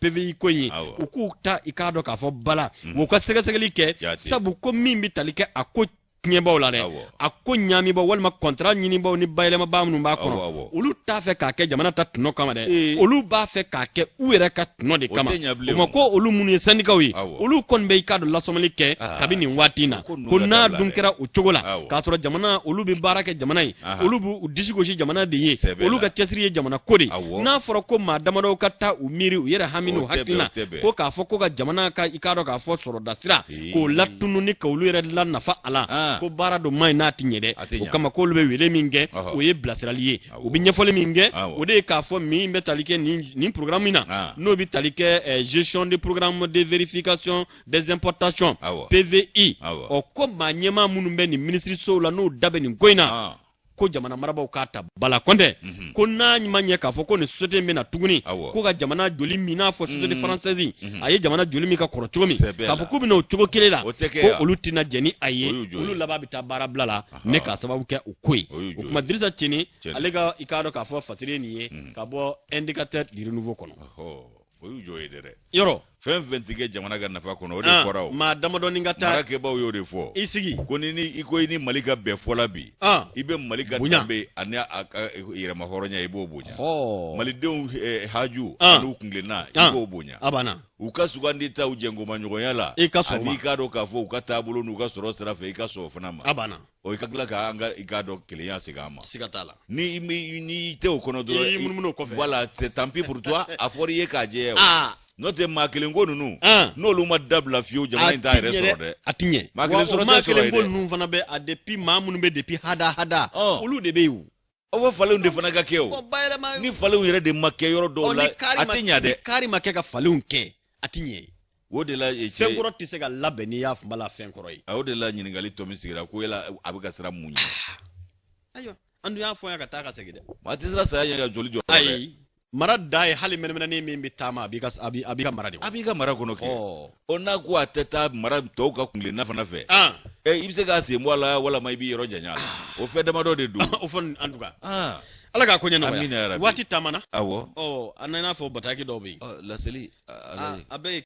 PVI ko in ye u k'u ta i k'a dɔn k'a fɔ bala u ka sɛgɛsɛgɛli kɛ sabu ko min bɛ tali kɛ a ko tiɲɛbaw la dɛ a ko ɲaamibaw walima contrat ɲinibaw ni bayɛlɛmabaa minnu b'a kɔnɔ olu t'a fɛ k'a kɛ jamana ta tɔnɔ kama dɛ olu b'a fɛ k'a kɛ u yɛrɛ ka tɔnɔ de kama o ma ko olu minnu ye syndicat ye olu kɔni bɛ i k'a dɔn lasɔmali kɛ kabini nin waati in na ko n'a dun kɛra o cogo la k'a sɔrɔ jamana olu bɛ baara kɛ jamana ye olu b'u disi gosi jamana de ye olu ka cɛsiri ye jamana ko de n'a fɔra ko maa damadɔw ka taa u miiri u yɛrɛ hami n'u hakilina ko k'a fɔ ko ka jamana ka i k'a dɔn k'a fɔ sɔrɔda sira k'o latunu ni ka olu yɛrɛ la nafa a la ko baara dɔ man ɲi n'a ti ɲɛ dɛ o kama k'olu bɛ wele min kɛ o ye bilasirali ye u bɛ ɲɛfɔli min kɛ o de ye k'a fɔ min bɛ tali kɛ nin programme min na n'o bɛ tali kɛ gestion du programme de vérification des importations PVI o ko maa ɲɛmaa minnu bɛ nin ministirisow la n'o da bɛ nin ko in na ko jamana marabaaw k'a ta bala kɔntɛ ko n'a ma ɲɛ k'a fɔ ko nin société in bɛna tuguni ko ka jamana joli min n'a fɔ société française a ye jamana joli min ka kɔrɔ cogo min k'a fɔ k'u bɛna o cogo kelen la ko olu tɛna jɛn ni a ye olu laban bɛ taa baara bila la ne k'a sababu kɛ o ko ye o tuma Dirisa Tini ale ka i k'a dɔn k'a fɔ fasiri nin ye ka bɔ indicateur du renouveau kɔnɔ o y'u jɔ ye dɛ yɔrɔ fɛn fɛn tigɛ jamana ka nafa kɔnɔ o de kɔrɔ o maa damadɔni ka taa baarakɛbaaw y'o de fɔ i sigi ko i ko i ni Mali ka bɛn fɔla bi i bɛ Mali ka danbe ani a ka yɛrɛma hɔrɔnya i b'o bonya malidenw haju n'u kunkilenna i b'o bonya u ka sugandi ta u jɛngɔmaɲɔgɔnya la ani i k'a dɔn k'a fɔ u ka taabolo n'u ka sɔrɔ sira fɛ i ka sɔn o fana ma i ka tila ka i k'a dɔn kelenya segin a ma siga t'a la ni tɛ o kɔnɔ dɔrɔn voilà c'est tant pis pour toi a fɔra i ye k'a jɛya o n'o tɛ maa kelen ko ninnu n'olu ma dabila fiyewu jamana in t'a yɛrɛ sɔrɔ dɛ a ti ɲɛ maa kelen sɔrɔ tɛ sɔrɔ ye dɛ ninnu fana bɛ a depuis maa minnu bɛ depuis hada olu de bɛ yen aw bɛ falenw de fana ka kɛ o ni falenw yɛrɛ de ma kɛ yɔrɔ dɔw la a tɛ ɲɛ dɛ kari ma kɛ ka falenw kɛ a ti ɲɛ o de la fɛn kɔrɔ tɛ se ka labɛn n'i y'a fɔ la fɛn kɔrɔ ye o de la ɲininkali tɔ min sigira ko yala a bɛ ka siran mun ɲɛ ayiwa an dun y'a fɔ yan ka taa ka segin dɛ maa tɛ sira saya ɲɛ ka joli jɔ dɛ mara da ye hali menmeni min bɛ taama a b'i ka mara de a b'i ka mara kɔnɔ kɛ o n'a ko a tɛ taa mara tɔw ka kuntilenna fana fɛ i bɛ se k'a sen bɔ a la walama i b'i yɔrɔ janya o fɛn damadɔ de don o fɔ en tout cas ala k'a ko ɲɛ nɔgɔya waati taamana awɔ a n'a fɔ bataki dɔw bɛ yen laseli a bɛ